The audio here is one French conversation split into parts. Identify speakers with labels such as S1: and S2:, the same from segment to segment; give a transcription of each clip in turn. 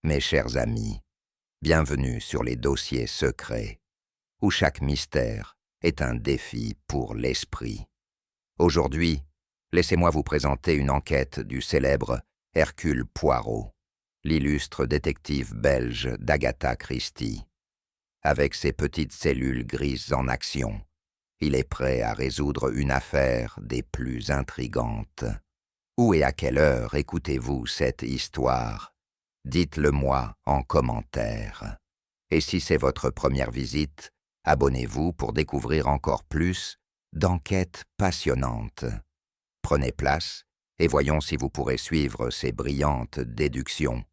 S1: Mes chers amis, bienvenue sur les dossiers secrets, où chaque mystère est un défi pour l'esprit. Aujourd'hui, laissez-moi vous présenter une enquête du célèbre Hercule Poirot, l'illustre détective belge d'Agatha Christie. Avec ses petites cellules grises en action, il est prêt à résoudre une affaire des plus intrigantes. Où et à quelle heure écoutez-vous cette histoire? Dites-le moi en commentaire. Et si c'est votre première visite, abonnez-vous pour découvrir encore plus d'enquêtes passionnantes. Prenez place et voyons si vous pourrez suivre ces brillantes déductions.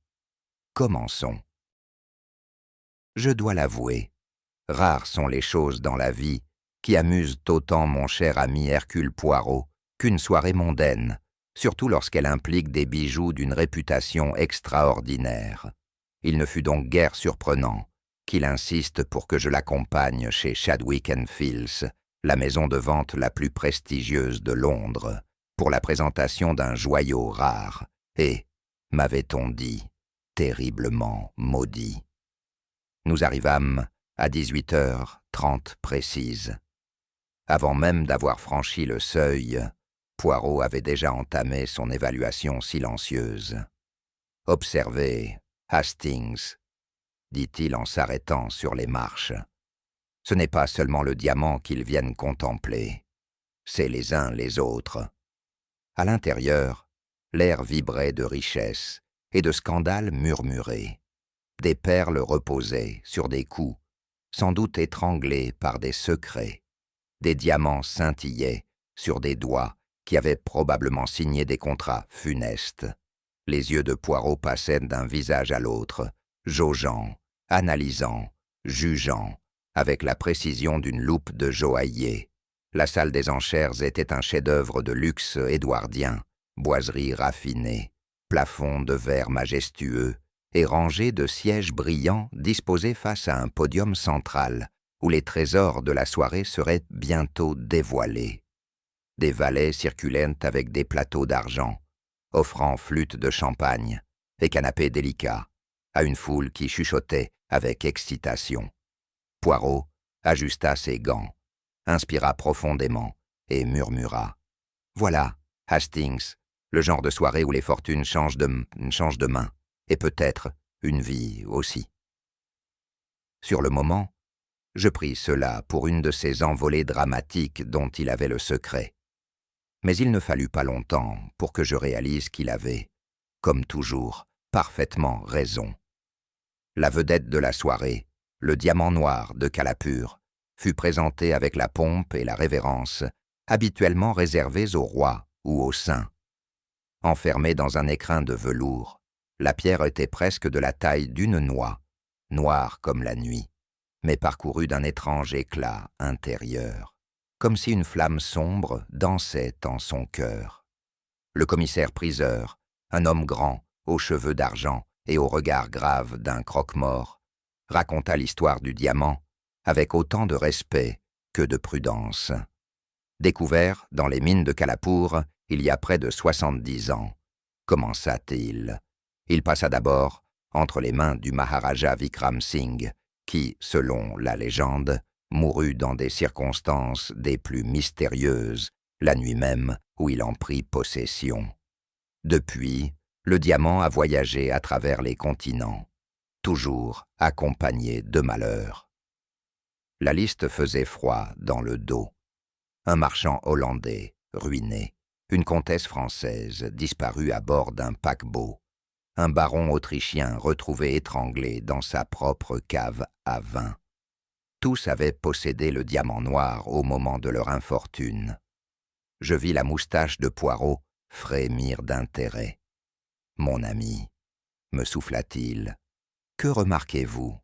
S1: Commençons. Je dois l'avouer, rares sont les choses dans la vie qui amusent autant mon cher ami Hercule Poirot qu'une soirée mondaine, surtout lorsqu'elle implique des bijoux d'une réputation extraordinaire. Il ne fut donc guère surprenant qu'il insiste pour que je l'accompagne chez Chadwick & Fields, la maison de vente la plus prestigieuse de Londres, pour la présentation d'un joyau rare et, m'avait-on dit, terriblement maudit. Nous arrivâmes à 18h30 précises. Avant même d'avoir franchi le seuil, Poirot avait déjà entamé son évaluation silencieuse. « Observez, Hastings, » dit-il en s'arrêtant sur les marches. « Ce n'est pas seulement le diamant qu'ils viennent contempler, c'est les uns les autres. » À l'intérieur, l'air vibrait de richesse et de scandale murmuré. Des perles reposaient sur des coups, sans doute étranglés par des secrets. Des diamants scintillaient sur des doigts qui avaient probablement signé des contrats funestes. Les yeux de Poirot passaient d'un visage à l'autre, jaugeant, analysant, jugeant, avec la précision d'une loupe de joaillier. La salle des enchères était un chef-d'œuvre de luxe édouardien, boiseries raffinées, plafond de verre majestueux et rangées de sièges brillants disposés face à un podium central où les trésors de la soirée seraient bientôt dévoilés. Des valets circulaient avec des plateaux d'argent, offrant flûtes de champagne et canapés délicats à une foule qui chuchotait avec excitation. Poirot ajusta ses gants, inspira profondément et murmura « Voilà, Hastings, le genre de soirée où les fortunes changent de main, et peut-être une vie aussi. » Sur le moment, je pris cela pour une de ces envolées dramatiques dont il avait le secret. Mais il ne fallut pas longtemps pour que je réalise qu'il avait, comme toujours, parfaitement raison. La vedette de la soirée, le diamant noir de Calapur, fut présenté avec la pompe et la révérence habituellement réservées aux rois ou aux saints. Enfermée dans un écrin de velours, la pierre était presque de la taille d'une noix, noire comme la nuit, mais parcourue d'un étrange éclat intérieur, comme si une flamme sombre dansait en son cœur. Le commissaire-priseur, un homme grand, aux cheveux d'argent et au regard grave d'un croque-mort, raconta l'histoire du diamant avec autant de respect que de prudence. Découvert dans les mines de Calapur il y a près de 70 ans, commença-t-il. Il passa d'abord entre les mains du Maharaja Vikram Singh, qui, selon la légende, mourut dans des circonstances des plus mystérieuses, la nuit même où il en prit possession. Depuis, le diamant a voyagé à travers les continents, toujours accompagné de malheurs. La liste faisait froid dans le dos. Un marchand hollandais, ruiné, une comtesse française, disparue à bord d'un paquebot, un baron autrichien retrouvé étranglé dans sa propre cave à vin. Tous avaient possédé le diamant noir au moment de leur infortune. Je vis la moustache de Poirot frémir d'intérêt. « Mon ami, » me souffla-t-il, « que remarquez-vous ?»«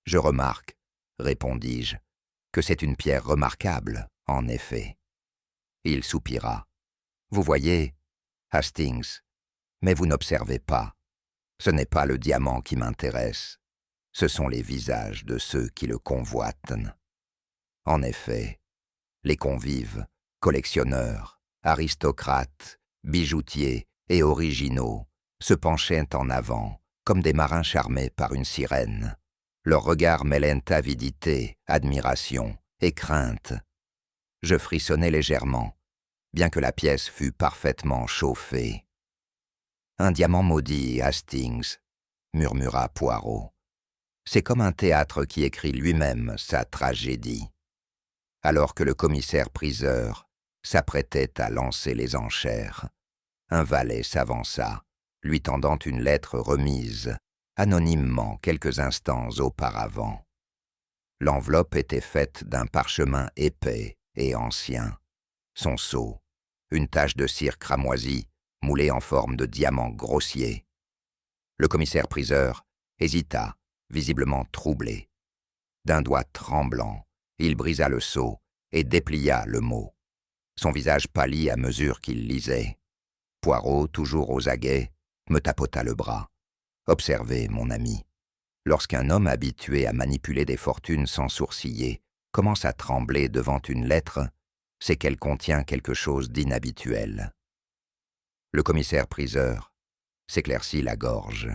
S1: Je remarque, » répondis-je, « que c'est une pierre remarquable, en effet. » Il soupira. « Vous voyez, Hastings, mais vous n'observez pas. Ce n'est pas le diamant qui m'intéresse. Ce sont les visages de ceux qui le convoitent. » En effet, les convives, collectionneurs, aristocrates, bijoutiers et originaux se penchaient en avant, comme des marins charmés par une sirène. Leurs regards mêlaient avidité, admiration et crainte. Je frissonnai légèrement, bien que la pièce fût parfaitement chauffée. « Un diamant maudit, Hastings », murmura Poirot. « C'est comme un théâtre qui écrit lui-même sa tragédie. » Alors que le commissaire-priseur s'apprêtait à lancer les enchères, un valet s'avança, lui tendant une lettre remise anonymement quelques instants auparavant. L'enveloppe était faite d'un parchemin épais et ancien. Son sceau, une tache de cire cramoisie moulée en forme de diamant grossier. Le commissaire-priseur hésita, visiblement troublé. D'un doigt tremblant, il brisa le sceau et déplia le mot. Son visage pâlit à mesure qu'il lisait. Poirot, toujours aux aguets, me tapota le bras. « Observez, mon ami. Lorsqu'un homme habitué à manipuler des fortunes sans sourciller commence à trembler devant une lettre, c'est qu'elle contient quelque chose d'inhabituel. » Le commissaire-priseur s'éclaircit la gorge.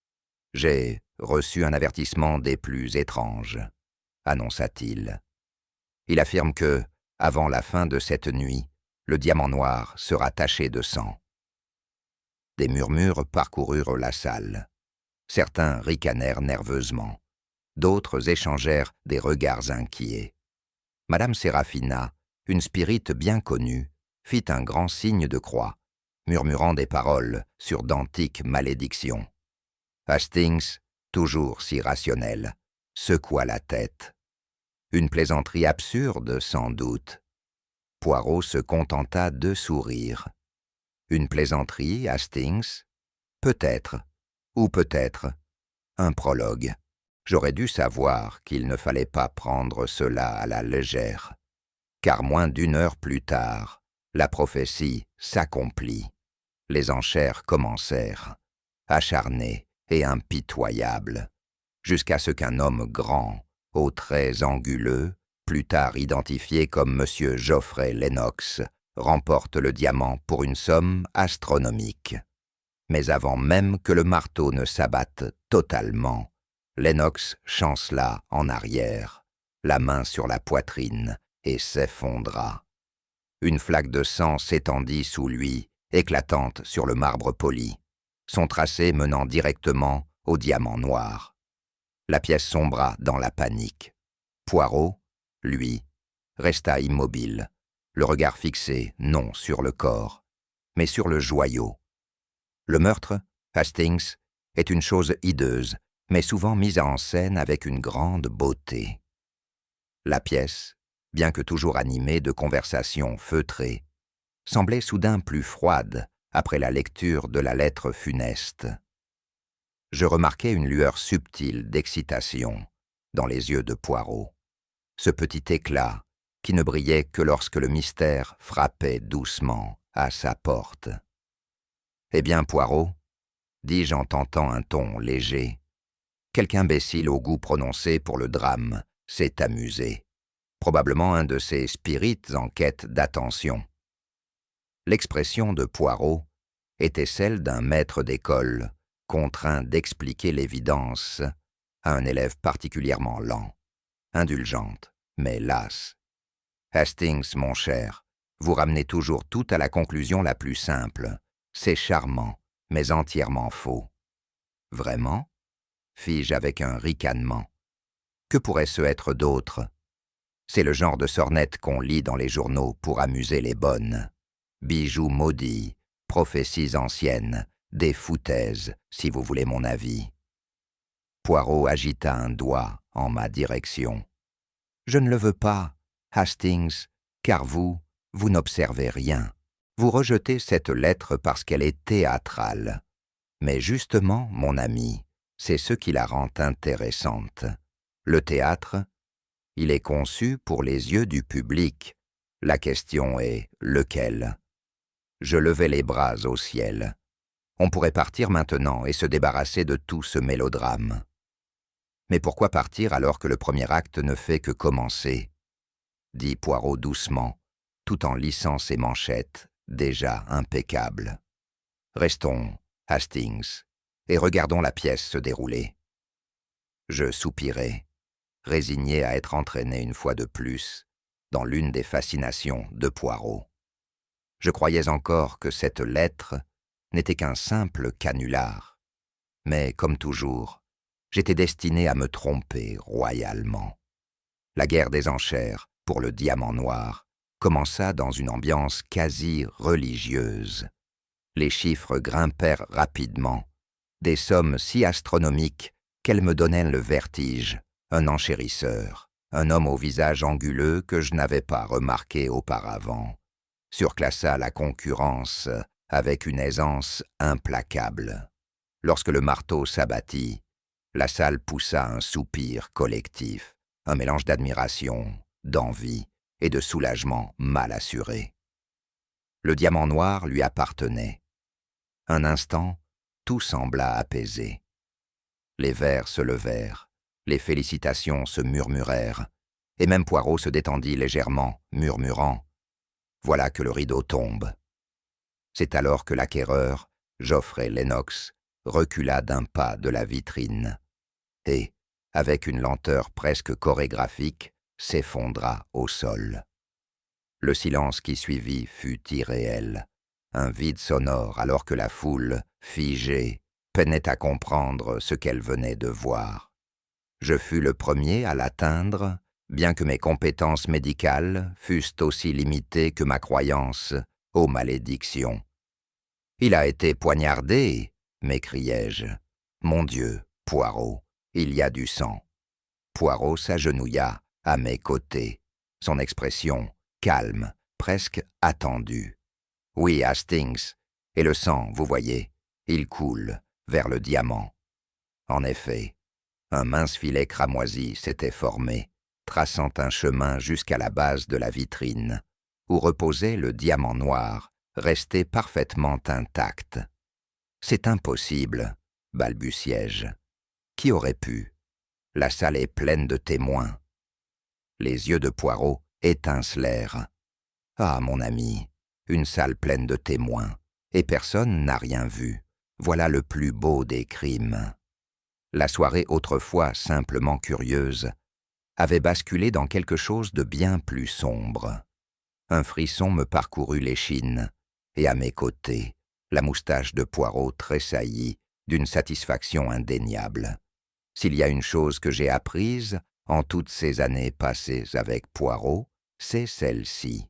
S1: « J'ai reçu un avertissement des plus étranges, » annonça-t-il. « Il affirme que, avant la fin de cette nuit, le diamant noir sera taché de sang. » Des murmures parcoururent la salle. Certains ricanèrent nerveusement. D'autres échangèrent des regards inquiets. Madame Séraphina, une spirite bien connue, fit un grand signe de croix, murmurant des paroles sur d'antiques malédictions. Hastings, toujours si rationnel, secoua la tête. Une plaisanterie absurde, sans doute. Poirot se contenta de sourire. Une plaisanterie, Hastings? Peut-être, ou peut-être un prologue. J'aurais dû savoir qu'il ne fallait pas prendre cela à la légère, car moins d'une heure plus tard, la prophétie s'accomplit. Les enchères commencèrent, acharnées et impitoyables, jusqu'à ce qu'un homme grand, aux traits anguleux, plus tard identifié comme M. Geoffrey Lennox, remporte le diamant pour une somme astronomique. Mais avant même que le marteau ne s'abatte totalement, Lennox chancela en arrière, la main sur la poitrine, et s'effondra. Une flaque de sang s'étendit sous lui, éclatante sur le marbre poli, son tracé menant directement au diamant noir. La pièce sombra dans la panique. Poirot, lui, resta immobile, le regard fixé non sur le corps, mais sur le joyau. Le meurtre, Hastings, est une chose hideuse, mais souvent mise en scène avec une grande beauté. La pièce, bien que toujours animée de conversations feutrées, semblait soudain plus froide après la lecture de la lettre funeste. Je remarquai une lueur subtile d'excitation dans les yeux de Poirot, ce petit éclat qui ne brillait que lorsque le mystère frappait doucement à sa porte. « Eh bien, Poirot, » dis-je en tentant un ton léger, « quelque imbécile au goût prononcé pour le drame s'est amusé. Probablement un de ces spirites en quête d'attention. » L'expression de Poirot était celle d'un maître d'école contraint d'expliquer l'évidence à un élève particulièrement lent, indulgente, mais lasse. « Hastings, mon cher, vous ramenez toujours tout à la conclusion la plus simple. C'est charmant, mais entièrement faux. » « Vraiment ?» fis-je avec un ricanement. « Que pourrait-ce être d'autre ? C'est le genre de sornettes qu'on lit dans les journaux pour amuser les bonnes. Bijoux maudits, prophéties anciennes, des foutaises, si vous voulez mon avis. » Poirot agita un doigt en ma direction. « Je ne le veux pas, Hastings, car vous n'observez rien. Vous rejetez cette lettre parce qu'elle est théâtrale. Mais justement, mon ami, c'est ce qui la rend intéressante. Le théâtre, il est conçu pour les yeux du public. La question est lequel ? » Je levai les bras au ciel. On pourrait partir maintenant et se débarrasser de tout ce mélodrame. Mais pourquoi partir alors que le premier acte ne fait que commencer ? Dit Poirot doucement, tout en lissant ses manchettes, déjà impeccables. Restons, Hastings. et regardons la pièce se dérouler. Je soupirai, résigné à être entraîné une fois de plus dans l'une des fascinations de Poirot. Je croyais encore que cette lettre n'était qu'un simple canular, mais comme toujours, j'étais destiné à me tromper royalement. La guerre des enchères pour le diamant noir commença dans une ambiance quasi religieuse. Les chiffres grimpèrent rapidement, des sommes si astronomiques qu'elles me donnaient le vertige, un enchérisseur, un homme au visage anguleux que je n'avais pas remarqué auparavant, surclassa la concurrence avec une aisance implacable. Lorsque le marteau s'abattit, la salle poussa un soupir collectif, un mélange d'admiration, d'envie et de soulagement mal assuré. Le diamant noir lui appartenait. Un instant, tout sembla apaisé. Les vers se levèrent, les félicitations se murmurèrent, et même Poirot se détendit légèrement, murmurant « Voilà que le rideau tombe ». C'est alors que l'acquéreur, Geoffrey Lennox, recula d'un pas de la vitrine et, avec une lenteur presque chorégraphique, s'effondra au sol. Le silence qui suivit fut irréel, un vide sonore alors que la foule, figée, peinait à comprendre ce qu'elle venait de voir. Je fus le premier à l'atteindre, bien que mes compétences médicales fussent aussi limitées que ma croyance aux malédictions. « Il a été poignardé !» m'écriai-je. « Mon Dieu, Poirot, il y a du sang. » Poirot s'agenouilla à mes côtés, son expression calme, presque attendue. « Oui, Hastings, et le sang, vous voyez, il coule vers le diamant. » En effet, un mince filet cramoisi s'était formé, traçant un chemin jusqu'à la base de la vitrine, où reposait le diamant noir, resté parfaitement intact. « C'est impossible, balbutiai-je. Qui aurait pu? La salle est pleine de témoins. » Les yeux de Poirot étincelèrent. « Ah, mon ami, une salle pleine de témoins, et personne n'a rien vu. Voilà le plus beau des crimes. » La soirée autrefois simplement curieuse avait basculé dans quelque chose de bien plus sombre. Un frisson me parcourut l'échine, et à mes côtés, la moustache de Poirot tressaillit d'une satisfaction indéniable. S'il y a une chose que j'ai apprise en toutes ces années passées avec Poirot, c'est celle-ci.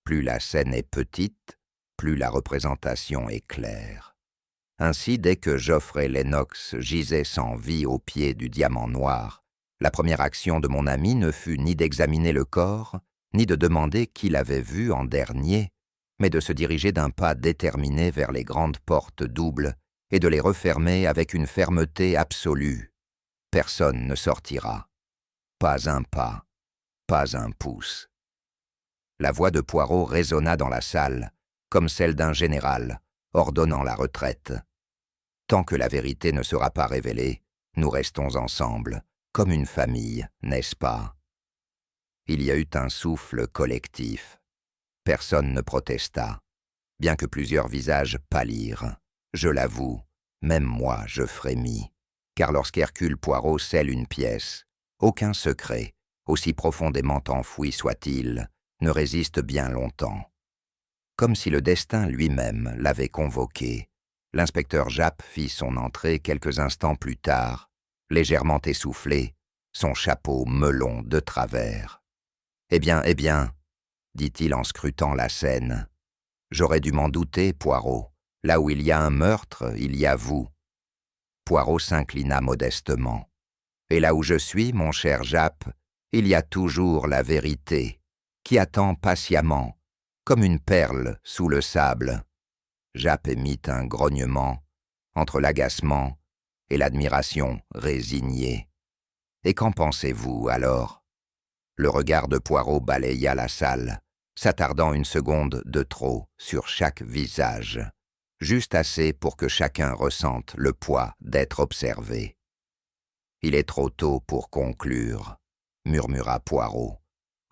S1: Plus la scène est petite, plus la représentation est claire. Ainsi, dès que Geoffrey Lennox gisait sans vie au pied du diamant noir, la première action de mon ami ne fut ni d'examiner le corps, ni de demander qui l'avait vu en dernier, mais de se diriger d'un pas déterminé vers les grandes portes doubles et de les refermer avec une fermeté absolue. Personne ne sortira. Pas un pas, pas un pouce. La voix de Poirot résonna dans la salle, comme celle d'un général, ordonnant la retraite. Tant que la vérité ne sera pas révélée, nous restons ensemble, comme une famille, n'est-ce pas? Il y eut un souffle collectif. Personne ne protesta, bien que plusieurs visages pâlirent. Je l'avoue, même moi je frémis, car lorsqu'Hercule Poirot scelle une pièce, aucun secret, aussi profondément enfoui soit-il, ne résiste bien longtemps. Comme si le destin lui-même l'avait convoqué, l'inspecteur Japp fit son entrée quelques instants plus tard, légèrement essoufflé, son chapeau melon de travers. « Eh bien, dit-il en scrutant la scène. « J'aurais dû m'en douter, Poirot. Là où il y a un meurtre, il y a vous. » Poirot s'inclina modestement. « Et là où je suis, mon cher Japp, il y a toujours la vérité, qui attend patiemment, comme une perle sous le sable. » Japp émit un grognement, entre l'agacement et l'admiration résignée. « Et qu'en pensez-vous, alors ?» Le regard de Poirot balaya la salle, s'attardant une seconde de trop sur chaque visage, juste assez pour que chacun ressente le poids d'être observé. « Il est trop tôt pour conclure, » murmura Poirot,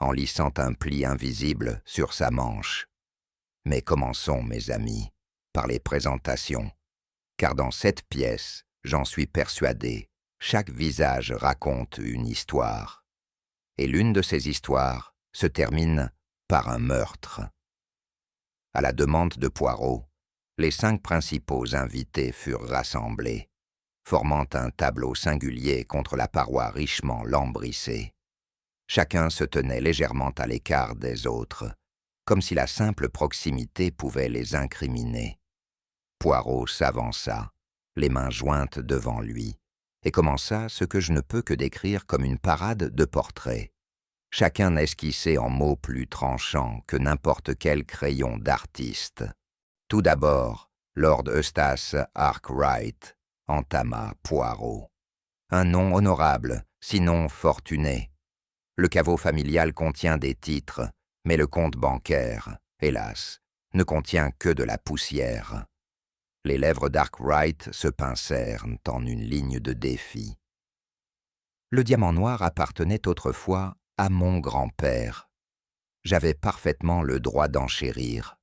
S1: en lissant un pli invisible sur sa manche. « Mais commençons, mes amis, par les présentations. car dans cette pièce, j'en suis persuadé, chaque visage raconte une histoire. Et l'une de ces histoires se termine par un meurtre. À la demande de Poirot, les 5 principaux invités furent rassemblés, formant un tableau singulier contre la paroi richement lambrissée. Chacun se tenait légèrement à l'écart des autres, comme si la simple proximité pouvait les incriminer. Poirot s'avança, les mains jointes devant lui, et commença ce que je ne peux que décrire comme une parade de portraits. Chacun esquissait en mots plus tranchants que n'importe quel crayon d'artiste. Tout d'abord, Lord Eustace Arkwright entama Poirot. Un nom honorable, sinon fortuné. Le caveau familial contient des titres, mais le compte bancaire, hélas, ne contient que de la poussière. Les lèvres d'Arkwright se pincèrent en une ligne de défi. Le diamant noir appartenait autrefois à mon grand-père. J'avais parfaitement le droit d'enchérir.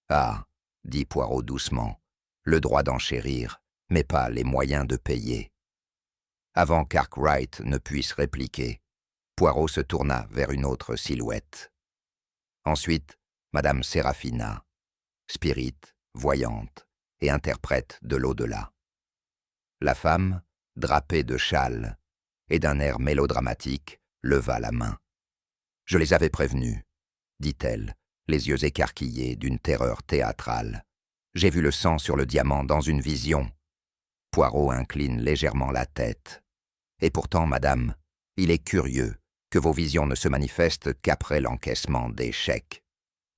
S1: Ah, dit Poirot doucement, le droit d'enchérir, mais pas les moyens de payer. Avant qu'Arkwright ne puisse répliquer, Poirot se tourna vers une autre silhouette. Ensuite, Madame Séraphina, spirit, voyante et interprète de l'au-delà. La femme, drapée de châle et d'un air mélodramatique, leva la main. « Je les avais prévenus, dit-elle, les yeux écarquillés d'une terreur théâtrale. J'ai vu le sang sur le diamant dans une vision. » Poirot incline légèrement la tête. « Et pourtant, madame, il est curieux que vos visions ne se manifestent qu'après l'encaissement des chèques. »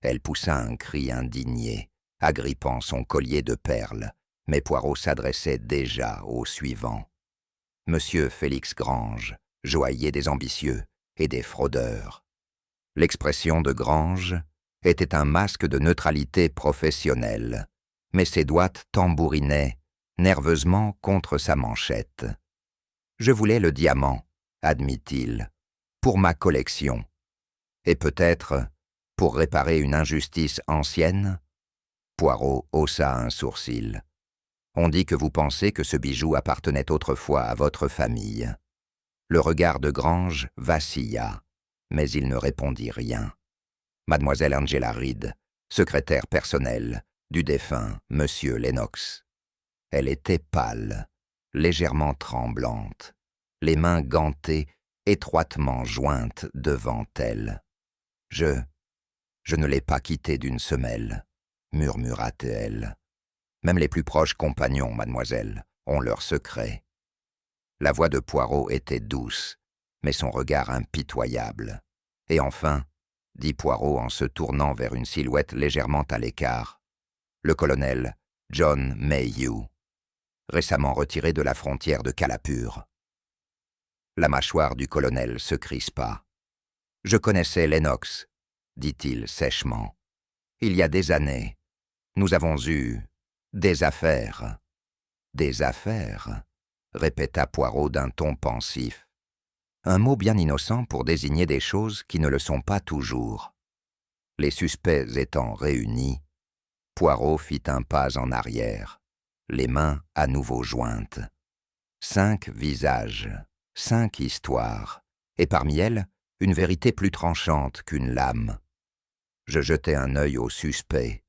S1: Elle poussa un cri indigné, agrippant son collier de perles, mais Poirot s'adressait déjà au suivant. « Monsieur Félix Grange, joaillier des ambitieux et des fraudeurs. » L'expression de Grange était un masque de neutralité professionnelle, mais ses doigts tambourinaient nerveusement contre sa manchette. « Je voulais le diamant, admit-il, pour ma collection, et peut-être pour réparer une injustice ancienne. » Poirot haussa un sourcil. « On dit que vous pensez que ce bijou appartenait autrefois à votre famille. » Le regard de Grange vacilla, mais il ne répondit rien. Mademoiselle Angela Reed, secrétaire personnelle du défunt Monsieur Lennox. Elle était pâle, légèrement tremblante, les mains gantées, étroitement jointes devant elle. « Je ne l'ai pas quitté d'une semelle, » murmura-t-elle. « Même les plus proches compagnons, mademoiselle, ont leurs secrets. » La voix de Poirot était douce, mais son regard impitoyable. Et enfin, dit Poirot en se tournant vers une silhouette légèrement à l'écart, le colonel John Mayhew, récemment retiré de la frontière de Calapur. La mâchoire du colonel se crispa. « Je connaissais Lennox, » dit-il sèchement. « Il y a des années, nous avons eu des affaires. » « Des affaires ?» répéta Poirot d'un ton pensif. Un mot bien innocent pour désigner des choses qui ne le sont pas toujours. Les suspects étant réunis, Poirot fit un pas en arrière, les mains à nouveau jointes. 5 visages, 5 histoires, et parmi elles, une vérité plus tranchante qu'une lame. Je jetai un œil aux suspects,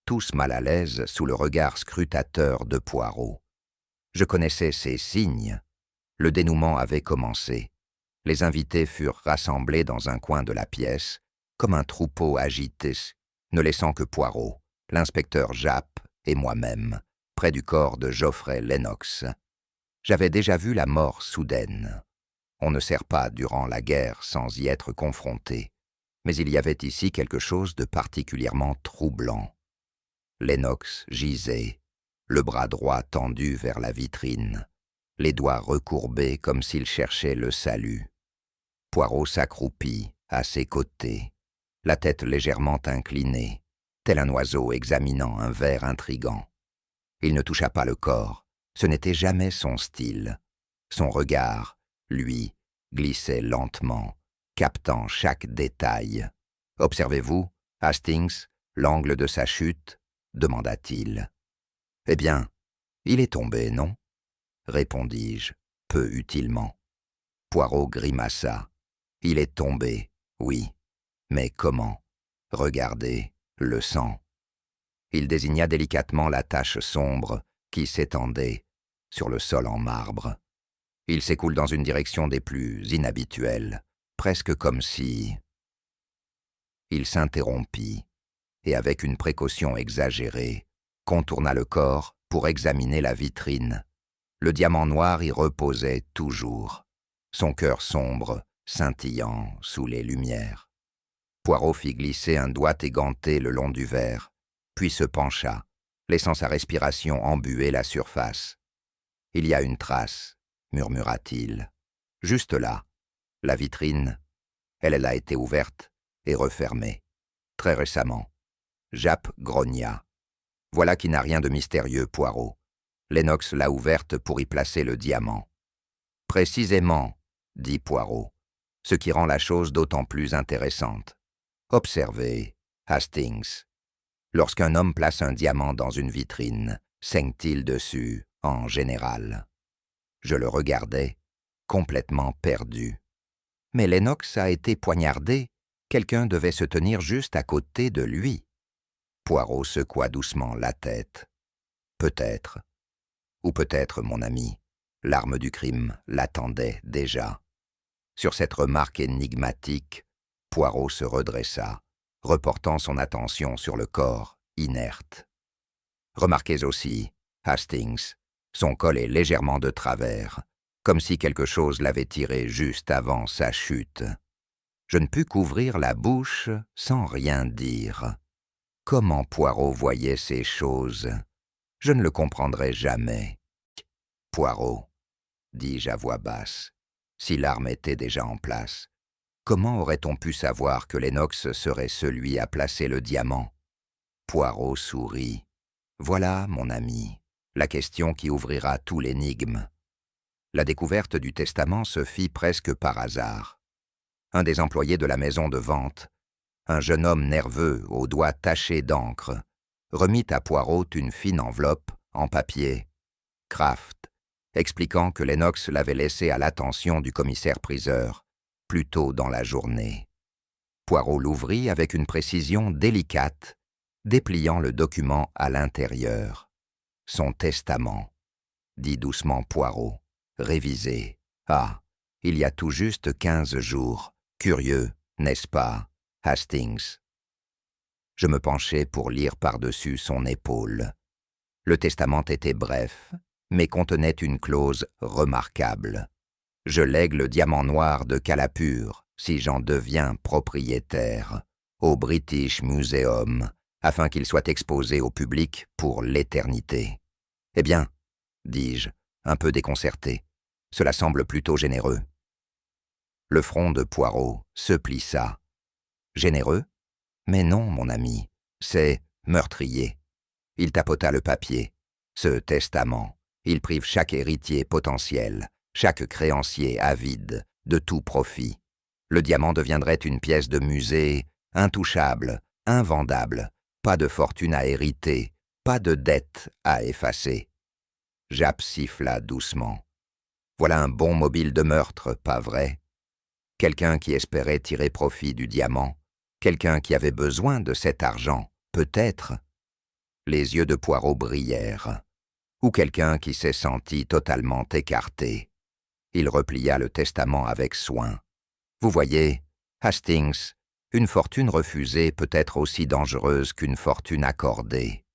S1: tous mal à l'aise sous le regard scrutateur de Poirot. Je connaissais ces signes. Le dénouement avait commencé. Les invités furent rassemblés dans un coin de la pièce, comme un troupeau agité, ne laissant que Poirot, l'inspecteur Japp et moi-même, près du corps de Geoffrey Lennox. J'avais déjà vu la mort soudaine. On ne sert pas durant la guerre sans y être confronté, mais il y avait ici quelque chose de particulièrement troublant. Lennox gisait, le bras droit tendu vers la vitrine, les doigts recourbés comme s'il cherchait le salut. Poirot s'accroupit à ses côtés, la tête légèrement inclinée, tel un oiseau examinant un ver intrigant. Il ne toucha pas le corps, ce n'était jamais son style. Son regard, lui, glissait lentement, captant chaque détail. « Observez-vous, Hastings, l'angle de sa chute ?» demanda-t-il. « Eh bien, Il est tombé, non? Répondis-je, peu utilement. Poirot grimaça. Il est tombé, oui. Mais comment? Regardez, le sang. Il désigna délicatement la tache sombre qui s'étendait sur le sol en marbre. Il s'écoule dans une direction des plus inhabituelles, presque comme si... Il s'interrompit, et avec une précaution exagérée, contourna le corps pour examiner la vitrine. Le diamant noir y reposait toujours, son cœur sombre, scintillant sous les lumières. Poirot fit glisser un doigt éganté le long du verre, puis se pencha, laissant sa respiration embuer la surface. « Il y a une trace », murmura-t-il. « Juste là, la vitrine. Elle a été ouverte et refermée. Très récemment. » Japp grogna. « Voilà qui n'a rien de mystérieux, Poirot. Lennox l'a ouverte pour y placer le diamant. »« Précisément, » dit Poirot, ce qui rend la chose d'autant plus intéressante. Observez, Hastings. Lorsqu'un homme place un diamant dans une vitrine, saigne-t-il dessus, en général? Je le regardais, complètement perdu. Mais Lennox a été poignardé. Quelqu'un devait se tenir juste à côté de lui. Poirot secoua doucement la tête. Peut-être. Ou peut-être, mon ami, l'arme du crime l'attendait déjà. Sur cette remarque énigmatique, Poirot se redressa, reportant son attention sur le corps inerte. Remarquez aussi, Hastings, son col est légèrement de travers, comme si quelque chose l'avait tiré juste avant sa chute. Je ne pus qu'ouvrir la bouche sans rien dire. Comment Poirot voyait ces choses? Je ne le comprendrai jamais. Poirot, dis-je à voix basse, si l'arme était déjà en place, comment aurait-on pu savoir que Lennox serait celui à placer le diamant? Poirot sourit. Voilà, mon ami, la question qui ouvrira tout l'énigme. La découverte du testament se fit presque par hasard. Un des employés de la maison de vente, un jeune homme nerveux aux doigts tachés d'encre, remit à Poirot une fine enveloppe en papier Kraft, expliquant que Lennox l'avait laissé à l'attention du commissaire-priseur, plus tôt dans la journée. Poirot l'ouvrit avec une précision délicate, dépliant le document à l'intérieur. Son testament, dit doucement Poirot, révisé. Ah, il y a tout juste 15 jours. Curieux, n'est-ce pas, Hastings? Je me penchai pour lire par-dessus son épaule. Le testament était bref, mais contenait une clause remarquable. Je lègue le diamant noir de Calapur, si j'en deviens propriétaire, au British Museum, afin qu'il soit exposé au public pour l'éternité. Eh bien, dis-je, un peu déconcerté, cela semble plutôt généreux. Le front de Poirot se plissa. Généreux? Mais non, mon ami, c'est meurtrier. Il tapota le papier. Ce testament, il prive chaque héritier potentiel, chaque créancier avide, de tout profit. Le diamant deviendrait une pièce de musée intouchable, invendable, pas de fortune à hériter, pas de dette à effacer. Japp siffla doucement. Voilà un bon mobile de meurtre, pas vrai? Quelqu'un qui espérait tirer profit du diamant, quelqu'un qui avait besoin de cet argent, peut-être. Les yeux de Poirot brillèrent. Ou quelqu'un qui s'est senti totalement écarté. Il replia le testament avec soin. Vous voyez, Hastings, une fortune refusée peut être aussi dangereuse qu'une fortune accordée.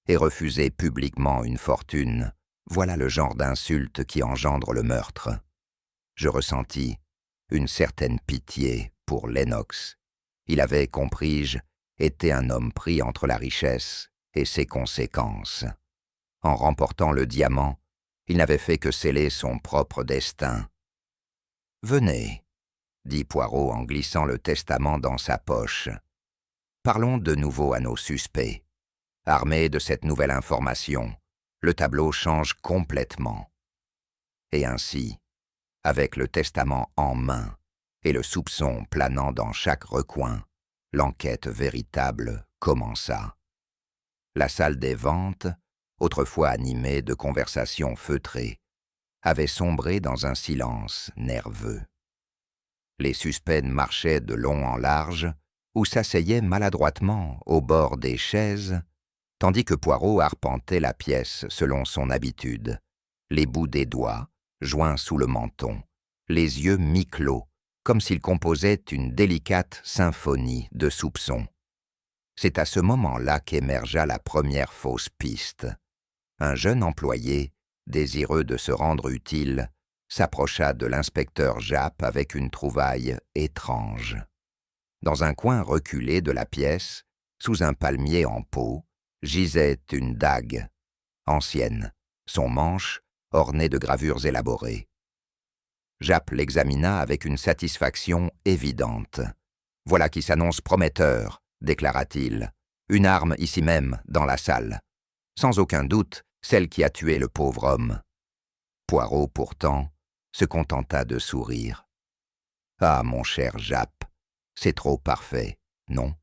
S1: Et refuser publiquement une fortune, voilà le genre d'insulte qui engendre le meurtre. Je ressentis une certaine pitié pour Lennox. Il avait, compris-je, été un homme pris entre la richesse et ses conséquences. En remportant le diamant, il n'avait fait que sceller son propre destin. « Venez, » dit Poirot en glissant le testament dans sa poche. « Parlons de nouveau à nos suspects. Armé de cette nouvelle information, le tableau change complètement. Et ainsi, avec le testament en main et le soupçon planant dans chaque recoin, l'enquête véritable commença. La salle des ventes, autrefois animé de conversations feutrées, avait sombré dans un silence nerveux. Les suspects marchaient de long en large ou s'asseyaient maladroitement au bord des chaises, tandis que Poirot arpentait la pièce selon son habitude, les bouts des doigts joints sous le menton, les yeux mi-clos, comme s'il composait une délicate symphonie de soupçons. C'est à ce moment-là qu'émergea la première fausse piste. Un jeune employé, désireux de se rendre utile, s'approcha de l'inspecteur Japp avec une trouvaille étrange. Dans un coin reculé de la pièce, sous un palmier en pot, gisait une dague, ancienne, son manche orné de gravures élaborées. Japp l'examina avec une satisfaction évidente. « Voilà qui s'annonce prometteur », déclara-t-il. « Une arme ici même, dans la salle. Sans aucun doute, celle qui a tué le pauvre homme. » Poirot, pourtant, se contenta de sourire. « Ah, mon cher Japp, c'est trop parfait, non?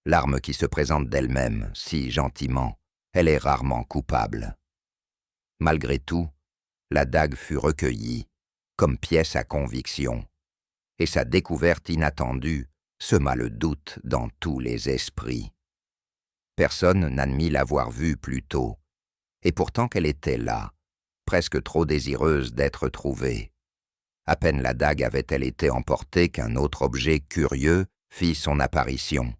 S1: L'arme qui se présente d'elle-même, si gentiment, elle est rarement coupable. » Malgré tout, la dague fut recueillie, comme pièce à conviction, et sa découverte inattendue sema le doute dans tous les esprits. Personne n'admit l'avoir vue plus tôt, et pourtant qu'elle était là, presque trop désireuse d'être trouvée. À peine la dague avait-elle été emportée qu'un autre objet curieux fit son apparition.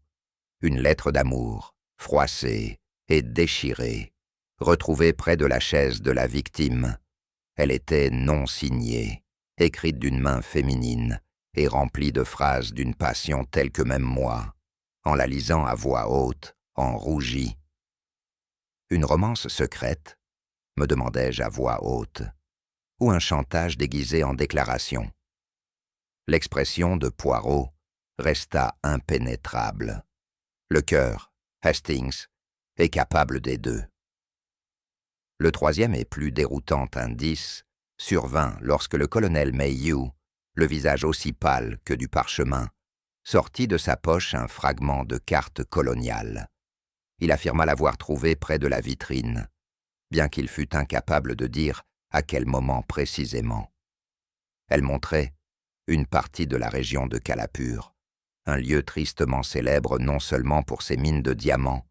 S1: Une lettre d'amour, froissée et déchirée, retrouvée près de la chaise de la victime. Elle était non signée, écrite d'une main féminine et remplie de phrases d'une passion telle que même moi, en la lisant à voix haute, en rougis. « Une romance secrète ?» me demandai-je à voix haute, ou un chantage déguisé en déclaration. L'expression de Poirot resta impénétrable. Le cœur, Hastings, est capable des deux. Le troisième et plus déroutant indice survint lorsque le colonel Mayhew, le visage aussi pâle que du parchemin, sortit de sa poche un fragment de carte coloniale. Il affirma l'avoir trouvé près de la vitrine, bien qu'il fût incapable de dire à quel moment précisément. Elle montrait une partie de la région de Calapur, un lieu tristement célèbre non seulement pour ses mines de diamants,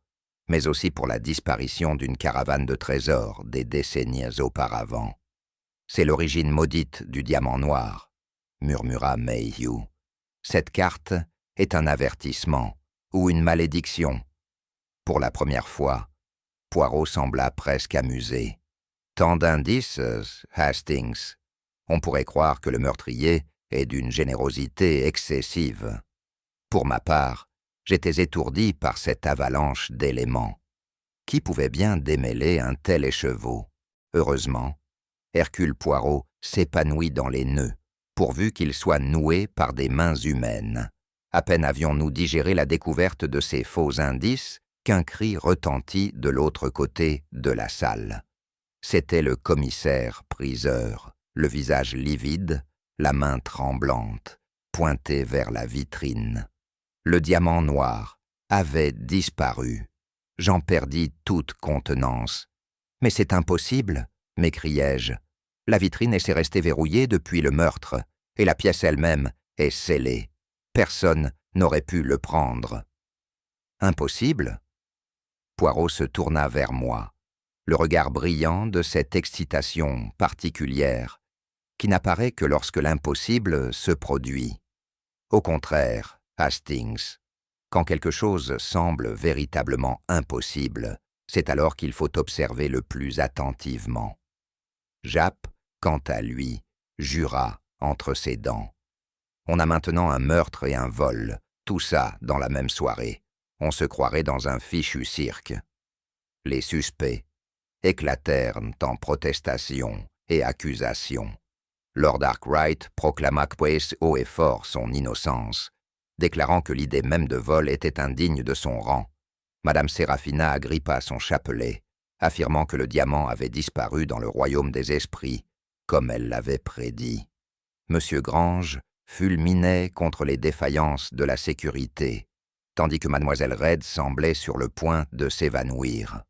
S1: mais aussi pour la disparition d'une caravane de trésors des décennies auparavant. « C'est l'origine maudite du diamant noir », murmura Mayhew. « Cette carte est un avertissement ou une malédiction. » Pour la première fois, Poirot sembla presque amusé. « Tant d'indices, Hastings. On pourrait croire que le meurtrier est d'une générosité excessive. Pour ma part, j'étais étourdi par cette avalanche d'éléments. Qui pouvait bien démêler un tel écheveau? Heureusement, Hercule Poirot s'épanouit dans les nœuds, pourvu qu'ils soient noués par des mains humaines. À peine avions-nous digéré la découverte de ces faux indices qu'un cri retentit de l'autre côté de la salle. C'était le commissaire-priseur, le visage livide, la main tremblante, pointé vers la vitrine. Le diamant noir avait disparu. J'en perdis toute contenance. « Mais c'est impossible !» m'écriai-je. « La vitrine est restée verrouillée depuis le meurtre, et la pièce elle-même est scellée. Personne n'aurait pu le prendre. » « Impossible ?» Poirot se tourna vers moi, le regard brillant de cette excitation particulière, qui n'apparaît que lorsque l'impossible se produit. Au contraire, Hastings, quand quelque chose semble véritablement impossible, c'est alors qu'il faut observer le plus attentivement. Japp, quant à lui, jura entre ses dents. On a maintenant un meurtre et un vol, tout ça dans la même soirée. On se croirait dans un fichu cirque. Les suspects éclatèrent en protestations et accusations. Lord Arkwright proclama haut et fort son innocence, déclarant que l'idée même de vol était indigne de son rang. Madame Séraphina agrippa son chapelet, affirmant que le diamant avait disparu dans le royaume des esprits, comme elle l'avait prédit. Monsieur Grange fulminait contre les défaillances de la sécurité, tandis que mademoiselle Reed semblait sur le point de s'évanouir.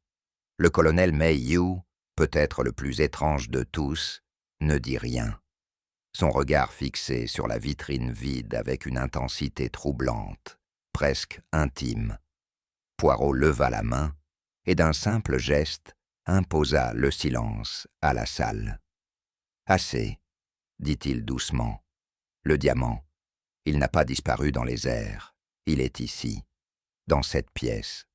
S1: Le colonel Mayhew, peut-être le plus étrange de tous, ne dit rien. Son regard fixé sur la vitrine vide avec une intensité troublante, presque intime. Poirot leva la main et d'un simple geste imposa le silence à la salle. « Assez, » dit-il doucement. « Le diamant, il n'a pas disparu dans les airs. Il est ici, dans cette pièce. »«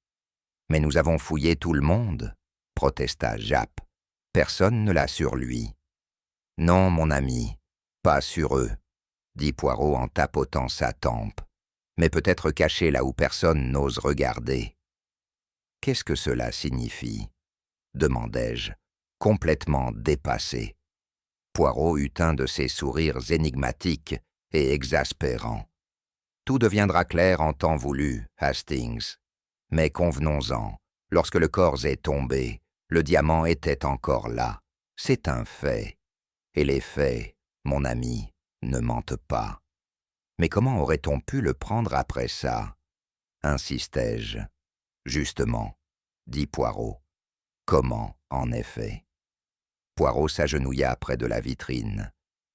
S1: Mais nous avons fouillé tout le monde, » protesta Japp. « Personne ne l'a sur lui. »« Non, mon ami, pas sur eux, » dit Poirot en tapotant sa tempe. « Mais peut-être caché là où personne n'ose regarder. »« Qu'est-ce que cela signifie ?» demandai-je, complètement dépassé. Poirot eut un de ces sourires énigmatiques et exaspérants. « Tout deviendra clair en temps voulu, Hastings. Mais convenons-en, lorsque le corps est tombé, le diamant était encore là. C'est un fait. Et les faits, mon ami, ne mentent pas. Mais comment aurait-on pu le prendre après ça ?» insistai-je. « Justement, » dit Poirot. « Comment, en effet ?» Poirot s'agenouilla près de la vitrine,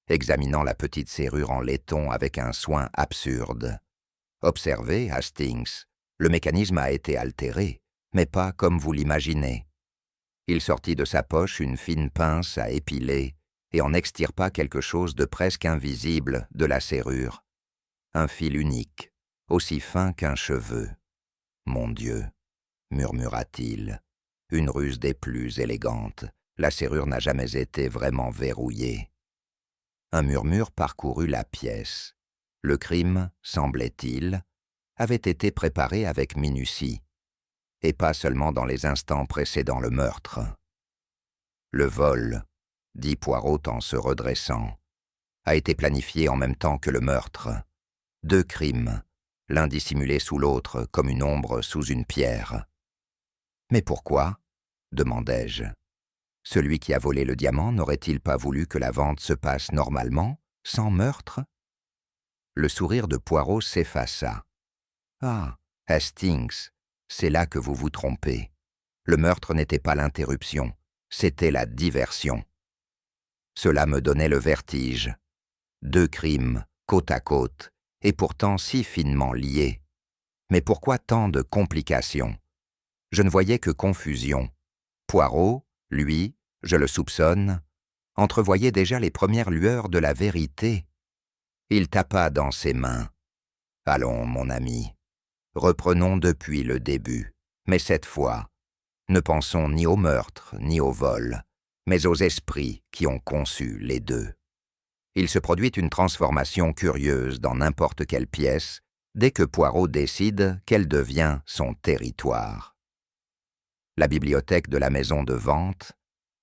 S1: examinant la petite serrure en laiton avec un soin absurde. « Observez, Hastings, le mécanisme a été altéré, mais pas comme vous l'imaginez. » Il sortit de sa poche une fine pince à épiler et en extirpa quelque chose de presque invisible de la serrure. Un fil unique, aussi fin qu'un cheveu. « Mon Dieu !» murmura-t-il. « Une ruse des plus élégantes. La serrure n'a jamais été vraiment verrouillée. » Un murmure parcourut la pièce. Le crime, semblait-il, avait été préparé avec minutie, et pas seulement dans les instants précédant le meurtre. « Le vol, » dit Poirot en se redressant, « a été planifié en même temps que le meurtre. 2 crimes, l'un dissimulé sous l'autre comme une ombre sous une pierre. »« Mais pourquoi ?» demandai-je. « Celui qui a volé le diamant n'aurait-il pas voulu que la vente se passe normalement, sans meurtre ?» Le sourire de Poirot s'effaça. « Ah, Hastings, c'est là que vous vous trompez. Le meurtre n'était pas l'interruption, c'était la diversion. » Cela me donnait le vertige. 2 crimes, côte à côte, et pourtant si finement liés. Mais pourquoi tant de complications? Je ne voyais que confusion. Poirot, lui, je le soupçonne, entrevoyait déjà les premières lueurs de la vérité. Il tapa dans ses mains. « Allons, mon ami, reprenons depuis le début, mais cette fois, ne pensons ni au meurtre ni au vol, mais aux esprits qui ont conçu les deux. Il se produit une transformation curieuse dans n'importe quelle pièce dès que Poirot décide qu'elle devient son territoire. La bibliothèque de la maison de vente,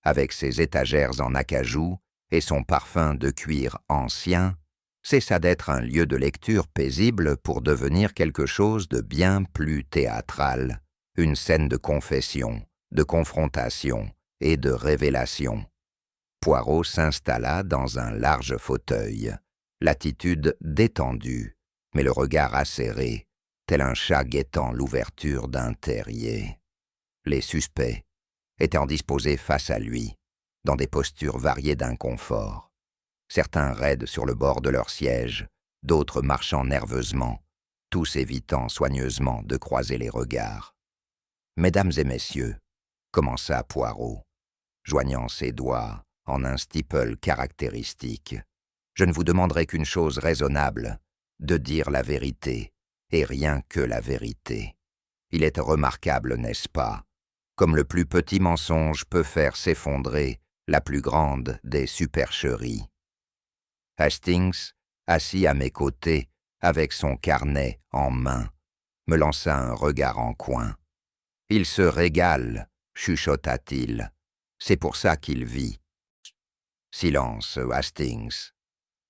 S1: avec ses étagères en acajou et son parfum de cuir ancien, cessa d'être un lieu de lecture paisible pour devenir quelque chose de bien plus théâtral, une scène de confession, de confrontation et de révélation. Poirot s'installa dans un large fauteuil, l'attitude détendue, mais le regard acéré, tel un chat guettant l'ouverture d'un terrier. Les suspects étaient disposés face à lui, dans des postures variées d'inconfort. Certains raides sur le bord de leur siège, d'autres marchant nerveusement, tous évitant soigneusement de croiser les regards. « Mesdames et messieurs, » commença Poirot, joignant ses doigts en un steeple caractéristique, « je ne vous demanderai qu'une chose raisonnable, de dire la vérité, et rien que la vérité. Il est remarquable, n'est-ce pas, comme le plus petit mensonge peut faire s'effondrer la plus grande des supercheries. » Hastings, assis à mes côtés, avec son carnet en main, me lança un regard en coin. « Il se régale, » chuchota-t-il. « C'est pour ça qu'il vit. »« Silence, Hastings, »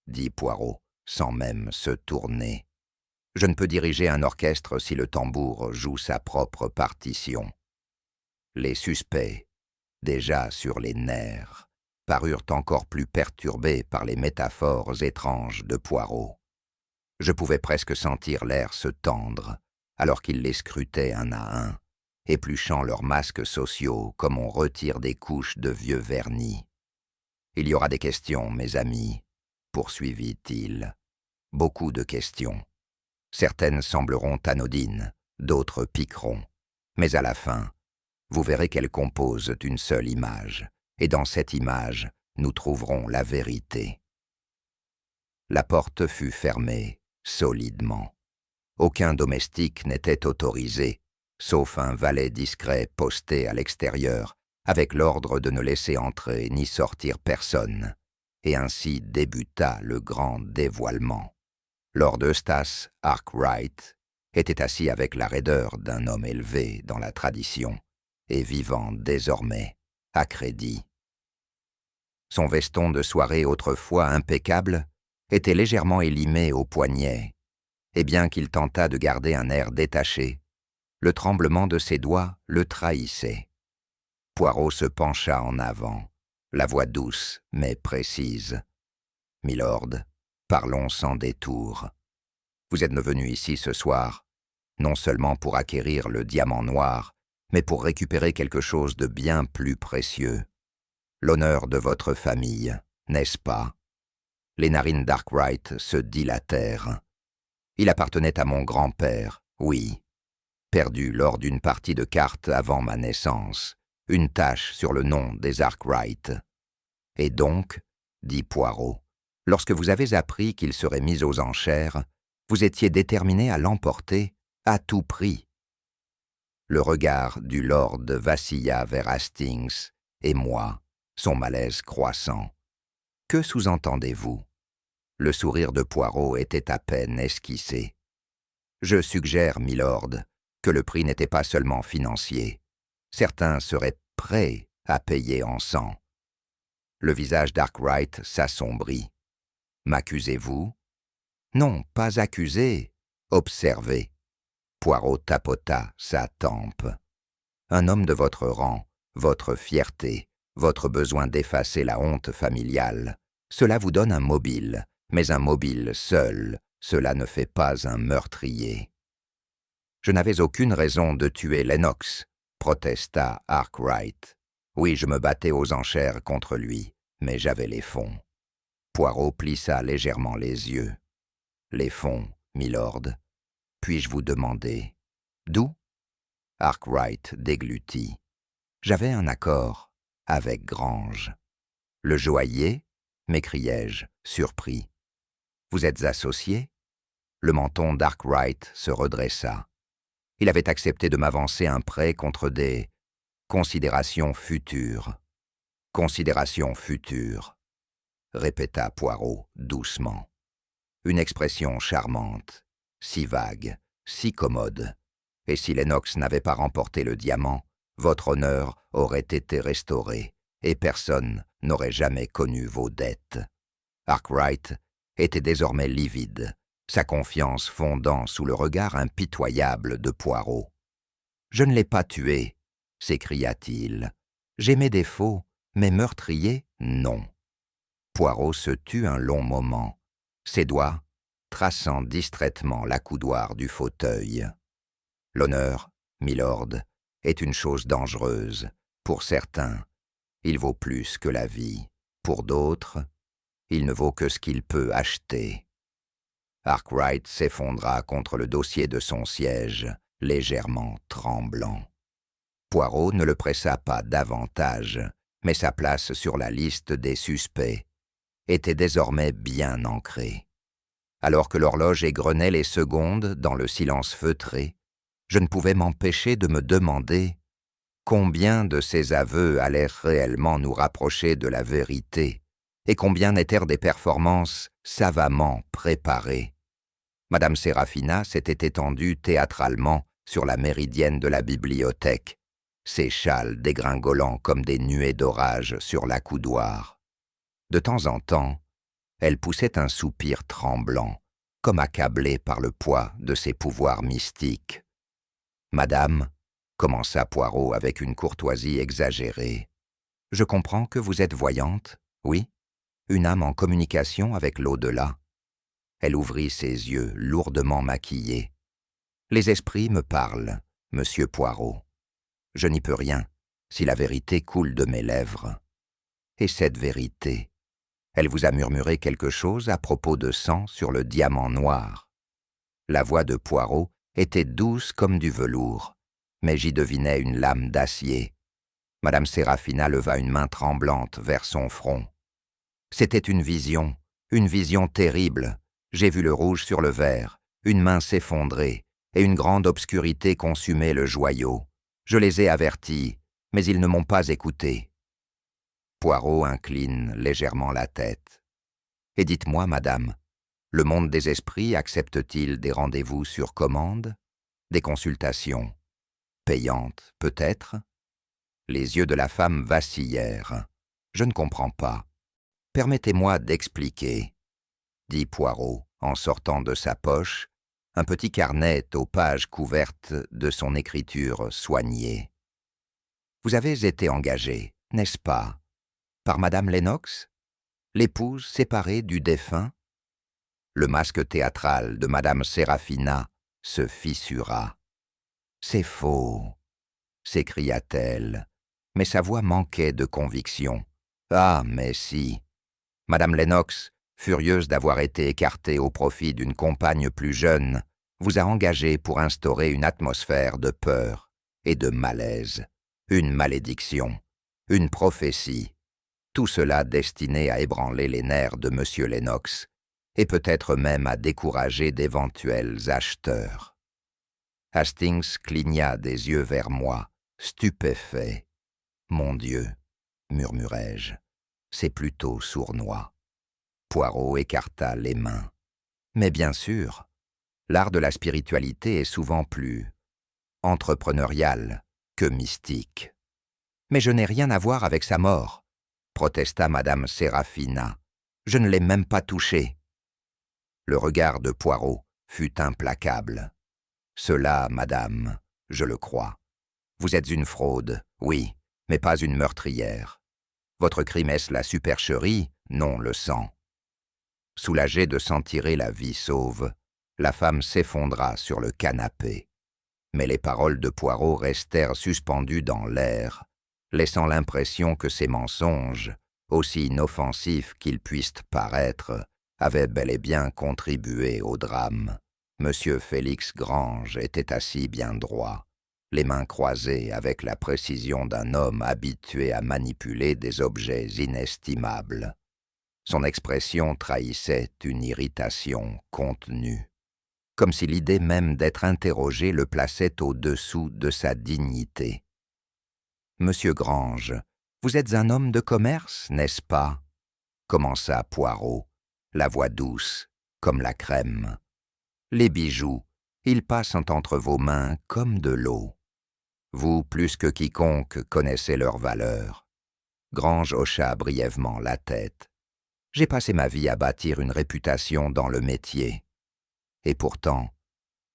S1: dit Poirot, sans même se tourner. « Je ne peux diriger un orchestre si le tambour joue sa propre partition. » Les suspects, déjà sur les nerfs, parurent encore plus perturbés par les métaphores étranges de Poirot. Je pouvais presque sentir l'air se tendre, alors qu'il les scrutait un à un, épluchant leurs masques sociaux comme on retire des couches de vieux vernis. « Il y aura des questions, mes amis, poursuivit-il. Beaucoup de questions. Certaines sembleront anodines, d'autres piqueront. Mais à la fin, vous verrez qu'elles composent une seule image, et dans cette image, nous trouverons la vérité. » La porte fut fermée, solidement. Aucun domestique n'était autorisé, sauf un valet discret posté à l'extérieur, avec l'ordre de ne laisser entrer ni sortir personne. Et ainsi débuta le grand dévoilement. Lord Eustace Arkwright était assis avec la raideur d'un homme élevé dans la tradition, et vivant désormais à crédit. Son veston de soirée autrefois impeccable était légèrement élimé au poignet, et bien qu'il tentât de garder un air détaché, le tremblement de ses doigts le trahissait. Poirot se pencha en avant, la voix douce mais précise. « Milord, parlons sans détour. Vous êtes venu ici ce soir, non seulement pour acquérir le diamant noir, mais pour récupérer quelque chose de bien plus précieux. L'honneur de votre famille, n'est-ce pas ?» Les narines d'Arkwright se dilatèrent. « Il appartenait à mon grand-père, oui. Perdu lors d'une partie de cartes avant ma naissance, une tache sur le nom des Arkwright. Et donc, dit Poirot, lorsque vous avez appris qu'il serait mis aux enchères, vous étiez déterminé à l'emporter à tout prix. » Le regard du lord vacilla vers Hastings et moi, son malaise croissant. « Que sous-entendez-vous » Le sourire de Poirot était à peine esquissé. « Je suggère, milord, que le prix n'était pas seulement financier. Certains seraient prêts à payer en sang. » Le visage d'Arkwright s'assombrit. « M'accusez-vous » ? « Non, pas accusé, observez. » Poirot tapota sa tempe. « Un homme de votre rang, votre fierté, votre besoin d'effacer la honte familiale, cela vous donne un mobile, mais un mobile seul, cela ne fait pas un meurtrier. » « Je n'avais aucune raison de tuer Lennox, » protesta Arkwright. « Oui, je me battais aux enchères contre lui, mais j'avais les fonds. » Poirot plissa légèrement les yeux. « Les fonds, milord. Puis-je vous demander d'où » Arkwright déglutit. « J'avais un accord avec Grange. »« Le joaillier » m'écriai-je, surpris. « Vous êtes associé » Le menton d'Arkwright se redressa. Il avait accepté de m'avancer un prêt contre des considérations futures. « Considérations futures » répéta Poirot doucement. Une expression charmante, si vague, si commode. Et si Lennox n'avait pas remporté le diamant, votre honneur aurait été restauré, et personne n'aurait jamais connu vos dettes. Arkwright était désormais livide, sa confiance fondant sous le regard impitoyable de Poirot. « Je ne l'ai pas tué, » s'écria-t-il. « J'ai mes défauts, mais meurtrier, non. » Poirot se tut un long moment, ses doigts traçant distraitement l'accoudoir du fauteuil. « L'honneur, milord, est une chose dangereuse. Pour certains, il vaut plus que la vie. Pour d'autres, il ne vaut que ce qu'il peut acheter. » Arkwright s'effondra contre le dossier de son siège, légèrement tremblant. Poirot ne le pressa pas davantage, mais sa place sur la liste des suspects était désormais bien ancrée. Alors que l'horloge égrenait les secondes dans le silence feutré, je ne pouvais m'empêcher de me demander combien de ces aveux allèrent réellement nous rapprocher de la vérité et combien n'étaient des performances savamment préparées. Madame Séraphina s'était étendue théâtralement sur la méridienne de la bibliothèque, ses châles dégringolant comme des nuées d'orage sur l'accoudoir. De temps en temps, elle poussait un soupir tremblant, comme accablée par le poids de ses pouvoirs mystiques. « Madame, » commença Poirot avec une courtoisie exagérée, « je comprends que vous êtes voyante, oui, une âme en communication avec l'au-delà. » Elle ouvrit ses yeux lourdement maquillés. « Les esprits me parlent, monsieur Poirot. Je n'y peux rien, si la vérité coule de mes lèvres. Et cette vérité, elle vous a murmuré quelque chose à propos de sang sur le diamant noir. La voix de Poirot était douce comme du velours, mais j'y devinais une lame d'acier. Madame Séraphina leva une main tremblante vers son front. C'était une vision terrible. J'ai vu le rouge sur le verre, une main s'effondrer, et une grande obscurité consumer le joyau. Je les ai avertis, mais ils ne m'ont pas écouté. Poirot incline légèrement la tête. « Et dites-moi, madame, le monde des esprits accepte-t-il des rendez-vous sur commande? Des consultations? Payantes, peut-être ?» Les yeux de la femme vacillèrent. « Je ne comprends pas. Permettez-moi d'expliquer, » dit Poirot en sortant de sa poche un petit carnet aux pages couvertes de son écriture soignée. « Vous avez été engagé, n'est-ce pas, par Madame Lennox, l'épouse séparée du défunt ?» Le masque théâtral de Madame Séraphina se fissura. « C'est faux !» s'écria-t-elle, mais sa voix manquait de conviction. « Ah, mais si !» Madame Lennox, furieuse d'avoir été écartée au profit d'une compagne plus jeune, vous a engagé pour instaurer une atmosphère de peur et de malaise, une malédiction, une prophétie, tout cela destiné à ébranler les nerfs de M. Lennox et peut-être même à décourager d'éventuels acheteurs. Hastings cligna des yeux vers moi, stupéfait. « Mon Dieu, murmurai-je, c'est plutôt sournois. » Poirot écarta les mains. « Mais bien sûr, l'art de la spiritualité est souvent plus entrepreneurial que mystique. »« Mais je n'ai rien à voir avec sa mort, » protesta Madame Séraphina. « Je ne l'ai même pas touché. » Le regard de Poirot fut implacable. « Cela, madame, je le crois. Vous êtes une fraude, oui, mais pas une meurtrière. Votre crime est la supercherie, non le sang. » Soulagée de s'en tirer la vie sauve, la femme s'effondra sur le canapé. Mais les paroles de Poirot restèrent suspendues dans l'air, laissant l'impression que ces mensonges, aussi inoffensifs qu'ils puissent paraître, avaient bel et bien contribué au drame. Monsieur Félix Grange était assis bien droit, les mains croisées avec la précision d'un homme habitué à manipuler des objets inestimables. Son expression trahissait une irritation contenue, comme si l'idée même d'être interrogé le plaçait au-dessous de sa dignité. « Monsieur Grange, vous êtes un homme de commerce, n'est-ce pas ?» commença Poirot, la voix douce, comme la crème. « Les bijoux, ils passent entre vos mains comme de l'eau. Vous, plus que quiconque, connaissez leur valeur. » Grange hocha brièvement la tête. « J'ai passé ma vie à bâtir une réputation dans le métier. » Et pourtant,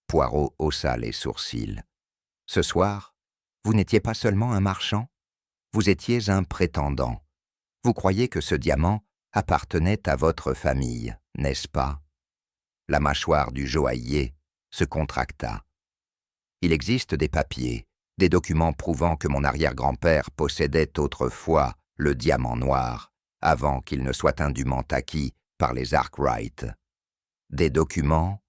S1: Poirot haussa les sourcils. « Ce soir, vous n'étiez pas seulement un marchand, vous étiez un prétendant. Vous croyez que ce diamant appartenait à votre famille, n'est-ce pas ?» La mâchoire du joaillier se contracta. « Il existe des papiers, des documents prouvant que mon arrière-grand-père possédait autrefois le diamant noir, avant qu'il ne soit indûment acquis par les Arkwright. Des documents?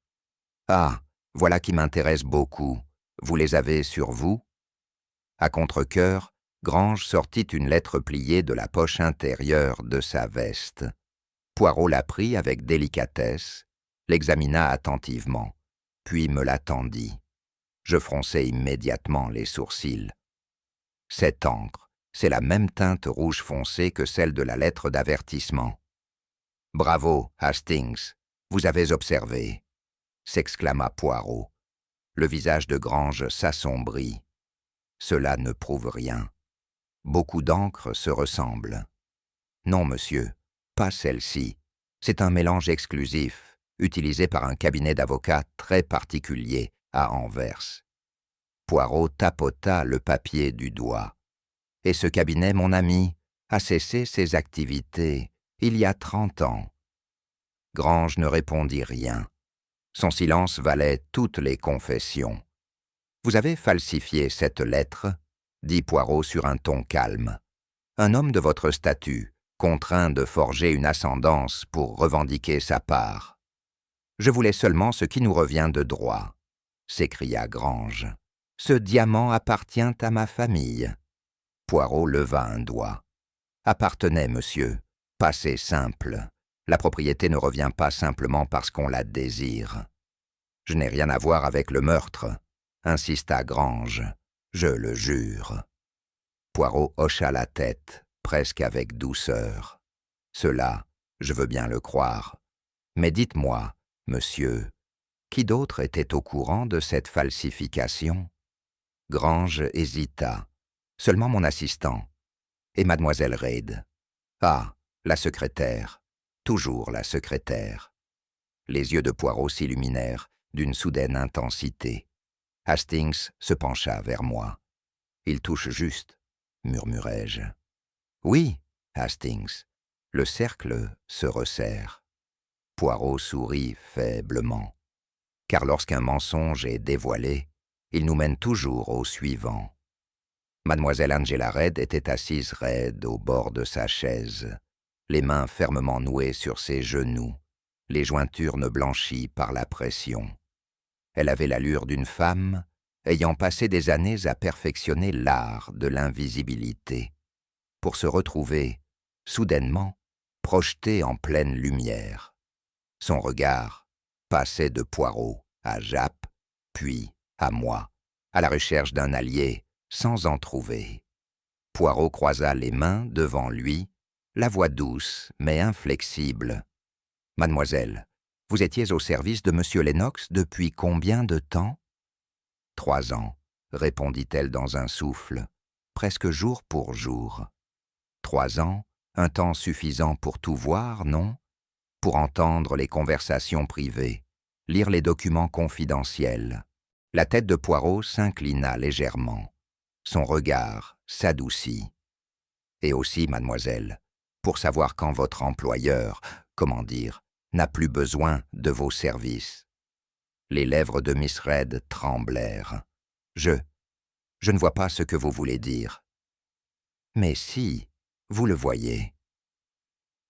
S1: Ah, voilà qui m'intéresse beaucoup. Vous les avez sur vous ?» À contre-cœur, Grange sortit une lettre pliée de la poche intérieure de sa veste. Poirot la prit avec délicatesse, l'examina attentivement, puis me la tendit. Je fronçai immédiatement les sourcils. « Cette encre, c'est la même teinte rouge foncé que celle de la lettre d'avertissement. »« Bravo, Hastings, vous avez observé » s'exclama Poirot. Le visage de Grange s'assombrit. « Cela ne prouve rien. Beaucoup d'encre se ressemblent. »« Non, monsieur, pas celle-ci. C'est un mélange exclusif, utilisé par un cabinet d'avocats très particulier à Anvers. » Poirot tapota le papier du doigt. « Et ce cabinet, mon ami, a cessé ses activités il y a 30 ans. » Grange ne répondit rien. Son silence valait toutes les confessions. « Vous avez falsifié cette lettre » dit Poirot sur un ton calme. Un homme de votre statut, contraint de forger une ascendance pour revendiquer sa part. Je voulais seulement ce qui nous revient de droit, s'écria Grange. Ce diamant appartient à ma famille. Poirot leva un doigt. Appartenait, monsieur. Passé simple. La propriété ne revient pas simplement parce qu'on la désire. Je n'ai rien à voir avec le meurtre, insista Grange. Je le jure. Poirot hocha la tête, presque avec douceur. Cela, je veux bien le croire. Mais dites-moi, monsieur, qui d'autre était au courant de cette falsification? Grange hésita. Seulement mon assistant. Et mademoiselle Reid. Ah, la secrétaire. Toujours la secrétaire. Les yeux de Poirot s'illuminèrent d'une soudaine intensité. Hastings se pencha vers moi. « Il touche juste », murmurai-je. « Oui, Hastings. » Le cercle se resserre. Poirot sourit faiblement. Car lorsqu'un mensonge est dévoilé, il nous mène toujours au suivant. Mademoiselle Angela Reid était assise raide au bord de sa chaise, les mains fermement nouées sur ses genoux, les jointures blanchies par la pression. Elle avait l'allure d'une femme ayant passé des années à perfectionner l'art de l'invisibilité, pour se retrouver, soudainement, projetée en pleine lumière. Son regard passait de Poirot à Jappe, puis à moi, à la recherche d'un allié sans en trouver. Poirot croisa les mains devant lui, la voix douce mais inflexible. « Mademoiselle, vous étiez au service de M. Lennox depuis combien de temps ?»« 3 ans, répondit-elle dans un souffle, presque jour pour jour. 3 ans, un temps suffisant pour tout voir, non? Pour entendre les conversations privées, lire les documents confidentiels. » La tête de Poirot s'inclina légèrement. Son regard s'adoucit. « Et aussi, mademoiselle, pour savoir quand votre employeur, comment dire, n'a plus besoin de vos services. » Les lèvres de Miss Reid tremblèrent. « Je ne vois pas ce que vous voulez dire. »« Mais si, vous le voyez. »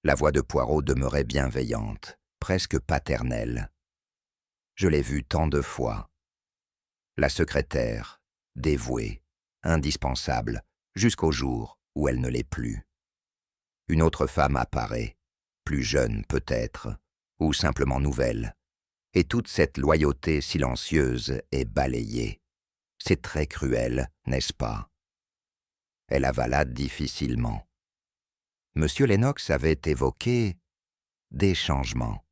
S1: La voix de Poirot demeurait bienveillante, presque paternelle. Je l'ai vue tant de fois. La secrétaire, dévouée, indispensable, jusqu'au jour où elle ne l'est plus. Une autre femme apparaît, plus jeune peut-être, ou simplement nouvelle, et toute cette loyauté silencieuse est balayée. C'est très cruel, n'est-ce pas? Elle avala difficilement. Monsieur Lennox avait évoqué des changements.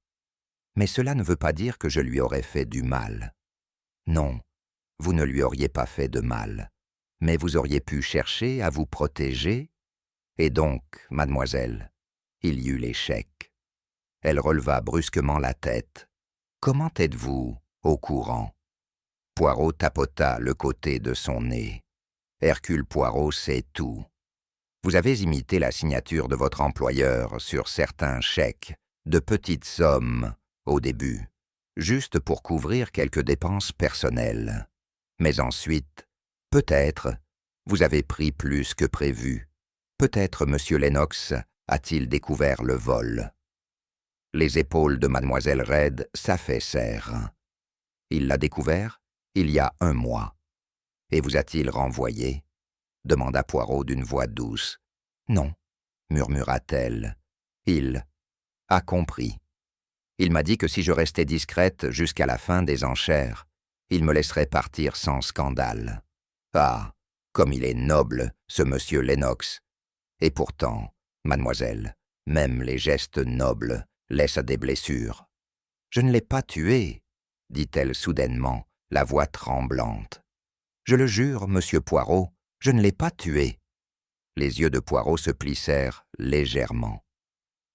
S1: Mais cela ne veut pas dire que je lui aurais fait du mal. Non, vous ne lui auriez pas fait de mal, mais vous auriez pu chercher à vous protéger. Et donc, mademoiselle, il y eut l'échec. Elle releva brusquement la tête. Comment êtes-vous au courant? Poirot tapota le côté de son nez. Hercule Poirot sait tout. Vous avez imité la signature de votre employeur sur certains chèques, de petites sommes, au début, juste pour couvrir quelques dépenses personnelles. Mais ensuite, peut-être, vous avez pris plus que prévu. Peut-être M. Lennox a-t-il découvert le vol. Les épaules de mademoiselle Reid s'affaissèrent. Il l'a découvert il y a 1 mois. Et vous a-t-il renvoyé? Demanda Poirot d'une voix douce. Non, murmura-t-elle. Il a compris. Il m'a dit que si je restais discrète jusqu'à la fin des enchères, il me laisserait partir sans scandale. Ah, comme il est noble, ce monsieur Lennox. Et pourtant, mademoiselle, même les gestes nobles laissent des blessures. Je ne l'ai pas tué, dit-elle soudainement, la voix tremblante. Je le jure, monsieur Poirot, je ne l'ai pas tué. Les yeux de Poirot se plissèrent légèrement.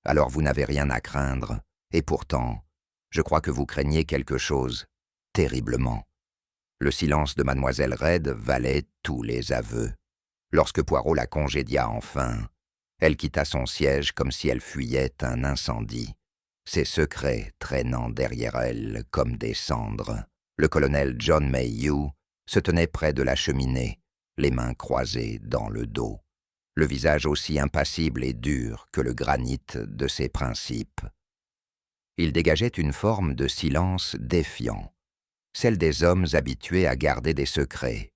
S1: Alors vous n'avez rien à craindre, et pourtant, je crois que vous craignez quelque chose, terriblement. Le silence de mademoiselle Reid valait tous les aveux. Lorsque Poirot la congédia enfin, elle quitta son siège comme si elle fuyait un incendie, ses secrets traînant derrière elle comme des cendres. Le colonel John Mayhew se tenait près de la cheminée, les mains croisées dans le dos, le visage aussi impassible et dur que le granit de ses principes. Il dégageait une forme de silence défiant, celle des hommes habitués à garder des secrets,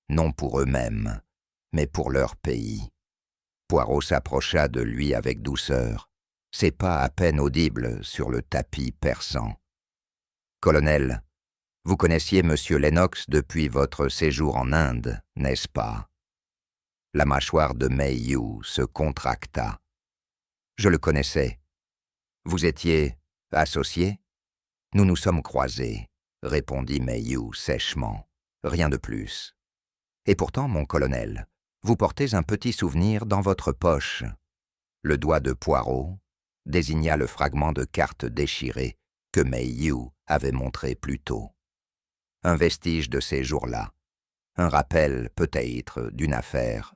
S1: non pour eux-mêmes, mais pour leur pays. Poirot s'approcha de lui avec douceur, ses pas à peine audibles sur le tapis perçant. « Colonel, vous connaissiez M. Lennox depuis votre séjour en Inde, n'est-ce pas ?» La mâchoire de Mayhew se contracta. « Je le connaissais. Vous étiez associé ? Nous nous sommes croisés, » répondit Mayhew sèchement. « Rien de plus. Et pourtant, mon colonel, vous portez un petit souvenir dans votre poche. » Le doigt de Poirot désigna le fragment de carte déchiré que Mayhew avait montré plus tôt. Un vestige de ces jours-là, un rappel peut-être d'une affaire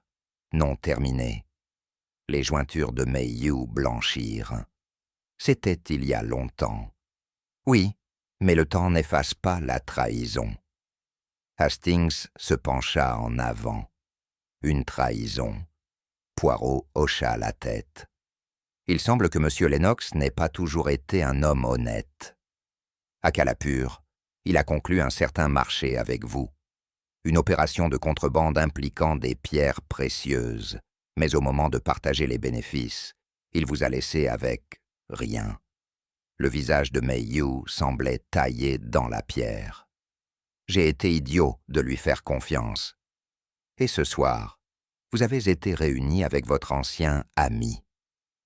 S1: non terminée. Les jointures de Mayhew blanchirent. C'était il y a longtemps. Oui, mais le temps n'efface pas la trahison. Hastings se pencha en avant. Une trahison. Poirot hocha la tête. Il semble que M. Lennox n'ait pas toujours été un homme honnête. À Calapur, il a conclu un certain marché avec vous. Une opération de contrebande impliquant des pierres précieuses. Mais au moment de partager les bénéfices, il vous a laissé avec rien. Le visage de Mayhew semblait taillé dans la pierre. J'ai été idiot de lui faire confiance. Et ce soir, vous avez été réunis avec votre ancien ami.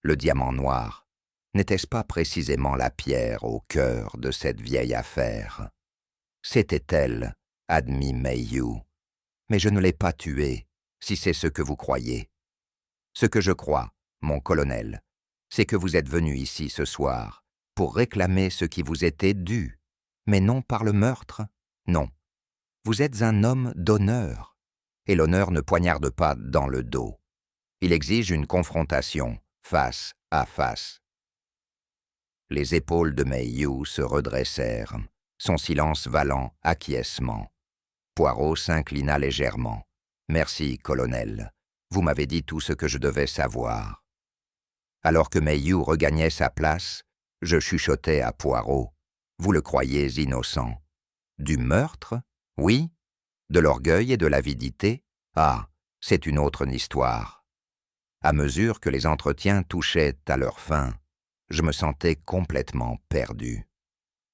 S1: Le diamant noir, n'était-ce pas précisément la pierre au cœur de cette vieille affaire? C'était elle, admit Mayhew. Mais je ne l'ai pas tuée, si c'est ce que vous croyez. Ce que je crois, mon colonel, c'est que vous êtes venu ici ce soir pour réclamer ce qui vous était dû, mais non par le meurtre, non. Vous êtes un homme d'honneur, et l'honneur ne poignarde pas dans le dos. Il exige une confrontation, face à face. Les épaules de Mayhew se redressèrent, son silence valant acquiescement. Poirot s'inclina légèrement. « Merci, colonel. Vous m'avez dit tout ce que je devais savoir. » Alors que Mayhew regagnait sa place, je chuchotai à Poirot. « Vous le croyez innocent. Du meurtre? Oui. De l'orgueil et de l'avidité? Ah, c'est une autre histoire. » À mesure que les entretiens touchaient à leur fin, je me sentais complètement perdu.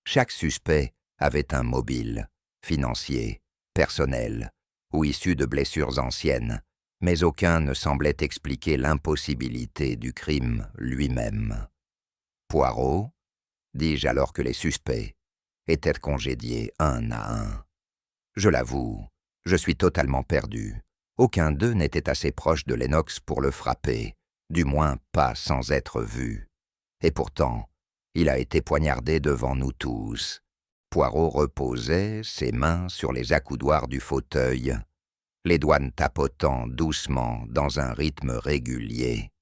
S1: Chaque suspect avait un mobile, financier, personnel, ou issu de blessures anciennes, mais aucun ne semblait expliquer l'impossibilité du crime lui-même. « Poirot ?» dis-je alors que les suspects étaient congédiés un à un. Je l'avoue, je suis totalement perdu. Aucun d'eux n'était assez proche de Lennox pour le frapper, du moins pas sans être vu. Et pourtant, il a été poignardé devant nous tous. Poirot reposait ses mains sur les accoudoirs du fauteuil, les doigts tapotant doucement dans un rythme régulier.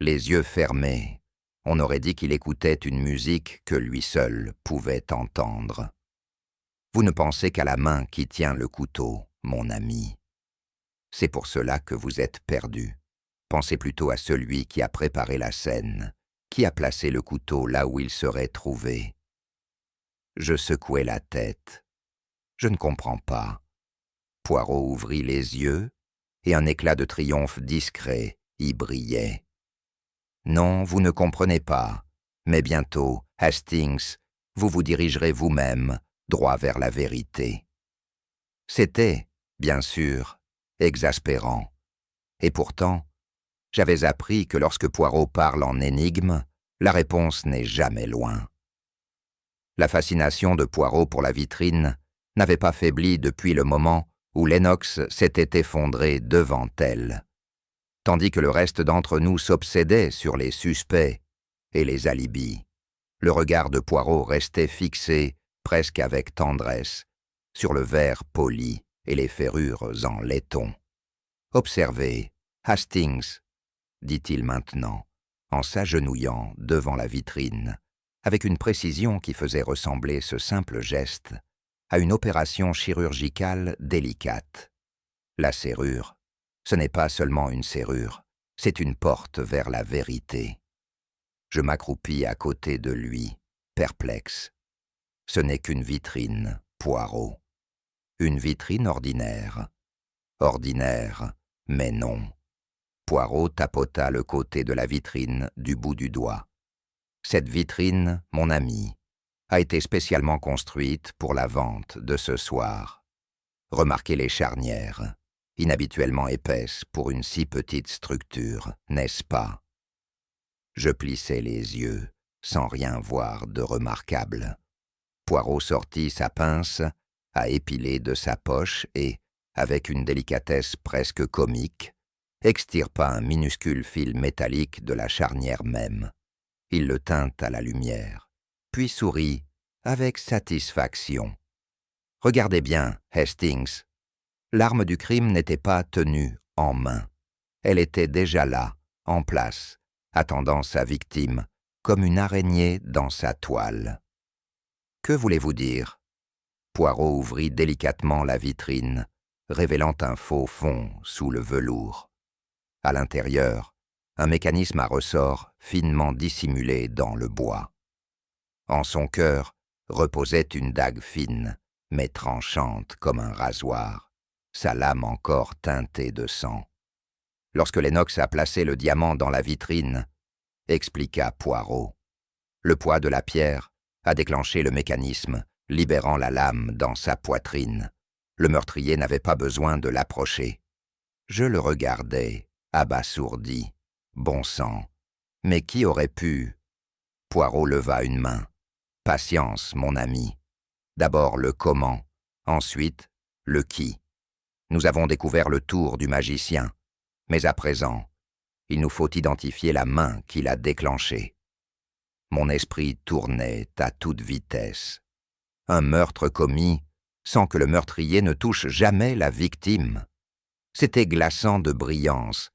S1: Les yeux fermés, on aurait dit qu'il écoutait une musique que lui seul pouvait entendre. Vous ne pensez qu'à la main qui tient le couteau, mon ami. C'est pour cela que vous êtes perdu. Pensez plutôt à celui qui a préparé la scène, qui a placé le couteau là où il serait trouvé. Je secouai la tête. Je ne comprends pas. Poirot ouvrit les yeux, et un éclat de triomphe discret y brillait. Non, vous ne comprenez pas, mais bientôt, Hastings, vous vous dirigerez vous-même droit vers la vérité. C'était, bien sûr, exaspérant. Et pourtant, j'avais appris que lorsque Poirot parle en énigme, la réponse n'est jamais loin. La fascination de Poirot pour la vitrine n'avait pas faibli depuis le moment où Lennox s'était effondré devant elle, tandis que le reste d'entre nous s'obsédait sur les suspects et les alibis. Le regard de Poirot restait fixé, presque avec tendresse, sur le verre poli et les ferrures en laiton. « Observez, Hastings, » dit-il maintenant, en s'agenouillant devant la vitrine, avec une précision qui faisait ressembler ce simple geste à une opération chirurgicale délicate. La serrure, ce n'est pas seulement une serrure, c'est une porte vers la vérité. Je m'accroupis à côté de lui, perplexe. Ce n'est qu'une vitrine, Poirot. Une vitrine ordinaire. Ordinaire, mais non. Poirot tapota le côté de la vitrine du bout du doigt. Cette vitrine, mon ami, a été spécialement construite pour la vente de ce soir. Remarquez les charnières, inhabituellement épaisses pour une si petite structure, n'est-ce pas? Je plissai les yeux, sans rien voir de remarquable. Poirot sortit sa pince à épiler de sa poche et, avec une délicatesse presque comique, extirpa un minuscule fil métallique de la charnière même. Il le tint à la lumière, puis sourit avec satisfaction. « Regardez bien, Hastings. L'arme du crime n'était pas tenue en main. Elle était déjà là, en place, attendant sa victime, comme une araignée dans sa toile. Que voulez-vous dire ?» Poirot ouvrit délicatement la vitrine, révélant un faux fond sous le velours. À l'intérieur, un mécanisme à ressort finement dissimulé dans le bois. En son cœur reposait une dague fine, mais tranchante comme un rasoir, sa lame encore teintée de sang. Lorsque Lennox a placé le diamant dans la vitrine, expliqua Poirot, le poids de la pierre a déclenché le mécanisme, libérant la lame dans sa poitrine. Le meurtrier n'avait pas besoin de l'approcher. Je le regardais, abasourdi. Bon sang. Mais qui aurait pu? Poirot leva une main. Patience, mon ami. D'abord le comment, ensuite le qui. Nous avons découvert le tour du magicien, mais à présent, il nous faut identifier la main qui l'a déclenché. Mon esprit tournait à toute vitesse. Un meurtre commis sans que le meurtrier ne touche jamais la victime. C'était glaçant de brillance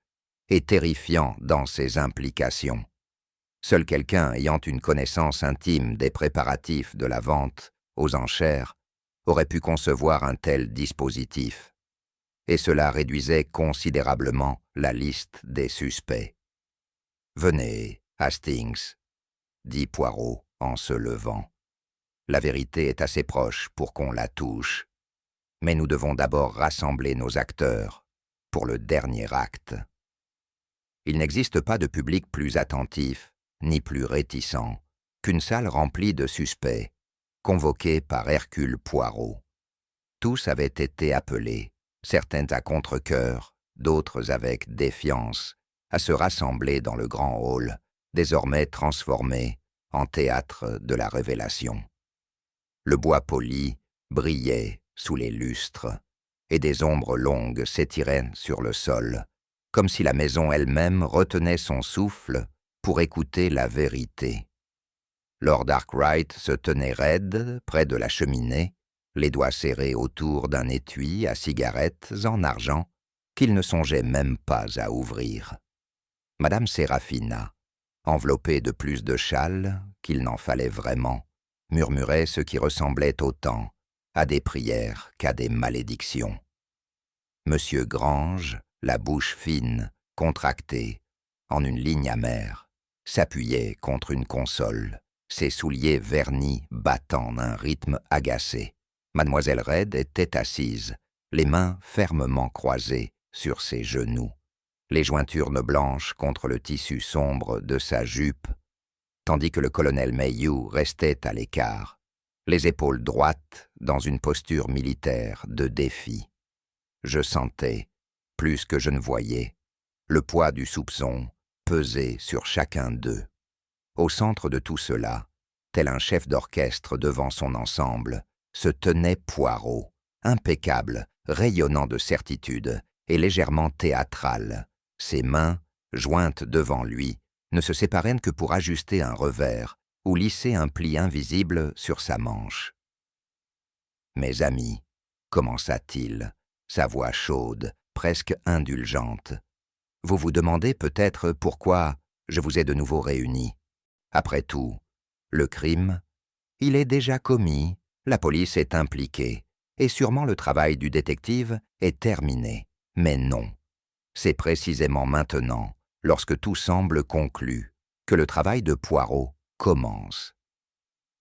S1: et terrifiant dans ses implications. Seul quelqu'un ayant une connaissance intime des préparatifs de la vente aux enchères aurait pu concevoir un tel dispositif. Et cela réduisait considérablement la liste des suspects. « Venez, Hastings, » dit Poirot en se levant. « La vérité est assez proche pour qu'on la touche. Mais nous devons d'abord rassembler nos acteurs pour le dernier acte. » Il n'existe pas de public plus attentif, ni plus réticent, qu'une salle remplie de suspects, convoqués par Hercule Poirot. Tous avaient été appelés, certains à contre-cœur, d'autres avec défiance, à se rassembler dans le grand hall, désormais transformé en théâtre de la révélation. Le bois poli brillait sous les lustres, et des ombres longues s'étiraient sur le sol, comme si la maison elle-même retenait son souffle pour écouter la vérité. Lord Arkwright se tenait raide près de la cheminée, les doigts serrés autour d'un étui à cigarettes en argent qu'il ne songeait même pas à ouvrir. Madame Séraphina, enveloppée de plus de châles qu'il n'en fallait vraiment, murmurait ce qui ressemblait autant à des prières qu'à des malédictions. Monsieur Grange, la bouche fine, contractée, en une ligne amère, s'appuyait contre une console, ses souliers vernis battant d'un rythme agacé. Mademoiselle Reed était assise, les mains fermement croisées sur ses genoux, les jointures blanches contre le tissu sombre de sa jupe, tandis que le colonel Mayhew restait à l'écart, les épaules droites dans une posture militaire de défi. Je sentais, plus que je ne voyais, le poids du soupçon peser sur chacun d'eux. Au centre de tout cela, tel un chef d'orchestre devant son ensemble, se tenait Poirot, impeccable, rayonnant de certitude et légèrement théâtral. Ses mains, jointes devant lui, ne se séparaient que pour ajuster un revers ou lisser un pli invisible sur sa manche. « Mes amis, » commença-t-il, sa voix chaude, presque indulgente, « vous vous demandez peut-être pourquoi je vous ai de nouveau réunis. Après tout, le crime, il est déjà commis, la police est impliquée, et sûrement le travail du détective est terminé. Mais non, c'est précisément maintenant, lorsque tout semble conclu, que le travail de Poirot commence.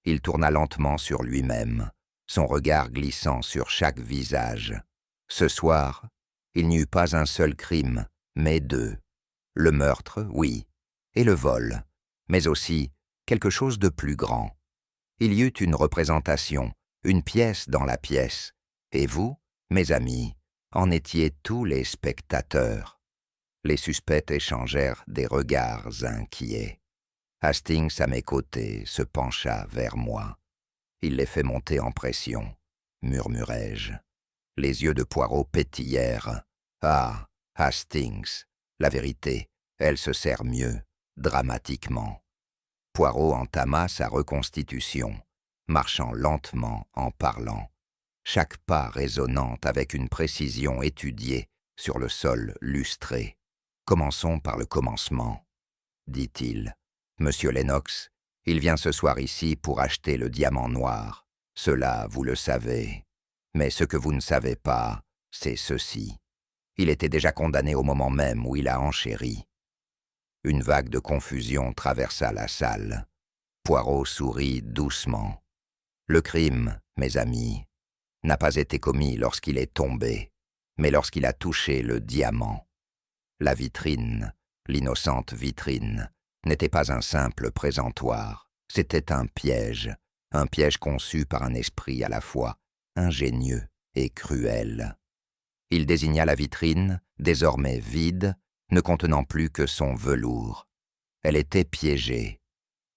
S1: Il tourna lentement sur lui-même, son regard glissant sur chaque visage. Ce soir, il n'y eut pas un seul crime, mais deux. Le meurtre, oui, et le vol, mais aussi quelque chose de plus grand. Il y eut une représentation, une pièce dans la pièce, et vous, mes amis, en étiez tous les spectateurs. Les suspects échangèrent des regards inquiets. Hastings, à mes côtés, se pencha vers moi. Il les fait monter en pression, murmurai-je. Les yeux de Poirot pétillèrent. Ah, Hastings, la vérité, elle se sert mieux, dramatiquement. Poirot entama sa reconstitution, marchant lentement en parlant, chaque pas résonnant avec une précision étudiée sur le sol lustré. Commençons par le commencement, dit-il. Monsieur Lennox, il vient ce soir ici pour acheter le diamant noir. Cela, vous le savez. Mais ce que vous ne savez pas, c'est ceci. Il était déjà condamné au moment même où il a enchéri. Une vague de confusion traversa la salle. Poirot sourit doucement. Le crime, mes amis, n'a pas été commis lorsqu'il est tombé, mais lorsqu'il a touché le diamant. La vitrine, l'innocente vitrine, n'était pas un simple présentoir, c'était un piège conçu par un esprit à la fois ingénieux et cruel. Il désigna la vitrine, désormais vide, ne contenant plus que son velours. Elle était piégée.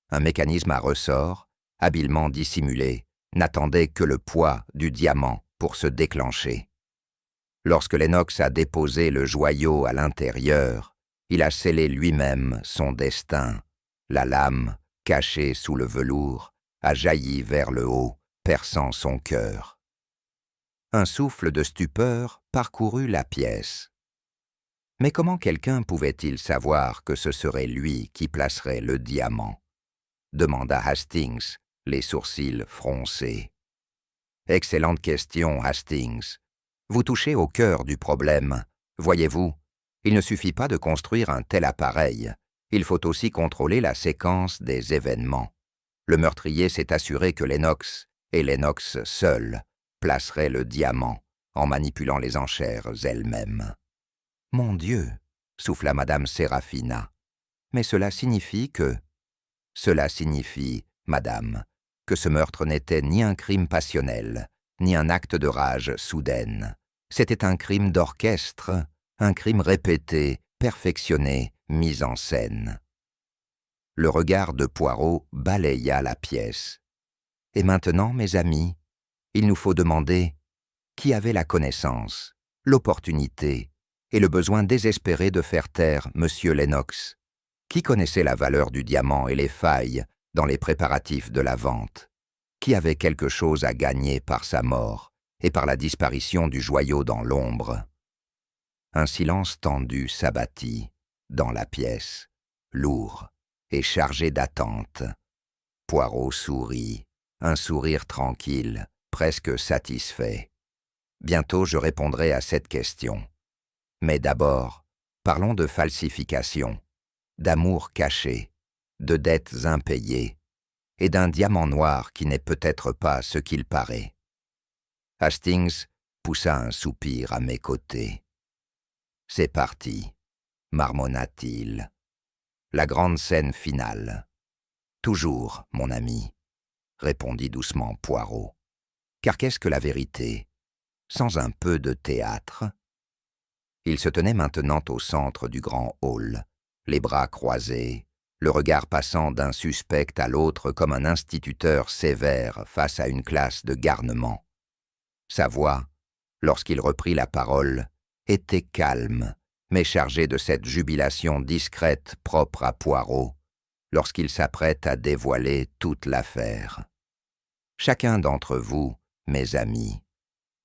S1: Un mécanisme à ressort, habilement dissimulé, n'attendait que le poids du diamant pour se déclencher. Lorsque Lennox a déposé le joyau à l'intérieur, il a scellé lui-même son destin. La lame, cachée sous le velours, a jailli vers le haut, perçant son cœur. Un souffle de stupeur parcourut la pièce. Mais comment quelqu'un pouvait-il savoir que ce serait lui qui placerait le diamant? Demanda Hastings, les sourcils froncés. Excellente question, Hastings. Vous touchez au cœur du problème. Voyez-vous, il ne suffit pas de construire un tel appareil. Il faut aussi contrôler la séquence des événements. Le meurtrier s'est assuré que Lennox, et Lennox seul, placerait le diamant en manipulant les enchères elles-mêmes. « Mon Dieu !» souffla Madame Séraphina. « Mais cela signifie que… » « Cela signifie, Madame, que ce meurtre n'était ni un crime passionnel, ni un acte de rage soudaine. C'était un crime d'orchestre, un crime répété, perfectionné, mis en scène. » Le regard de Poirot balaya la pièce. « Et maintenant, mes amis, il nous faut demander qui avait la connaissance, l'opportunité et le besoin désespéré de faire taire Monsieur Lennox. Qui connaissait la valeur du diamant et les failles dans les préparatifs de la vente? Qui avait quelque chose à gagner par sa mort et par la disparition du joyau dans l'ombre? Un silence tendu s'abattit dans la pièce, lourd et chargé d'attente. Poirot sourit, un sourire tranquille, presque satisfait. Bientôt je répondrai à cette question. Mais d'abord, parlons de falsification, d'amour caché, de dettes impayées, et d'un diamant noir qui n'est peut-être pas ce qu'il paraît. Hastings poussa un soupir à mes côtés. « C'est parti, marmonna-t-il. La grande scène finale. Toujours, mon ami, répondit doucement Poirot. Car qu'est-ce que la vérité, sans un peu de théâtre? Il se tenait maintenant au centre du grand hall, les bras croisés, le regard passant d'un suspect à l'autre comme un instituteur sévère face à une classe de garnement. Sa voix, lorsqu'il reprit la parole, était calme, mais chargée de cette jubilation discrète propre à Poirot, lorsqu'il s'apprête à dévoiler toute l'affaire. Chacun d'entre vous, mes amis,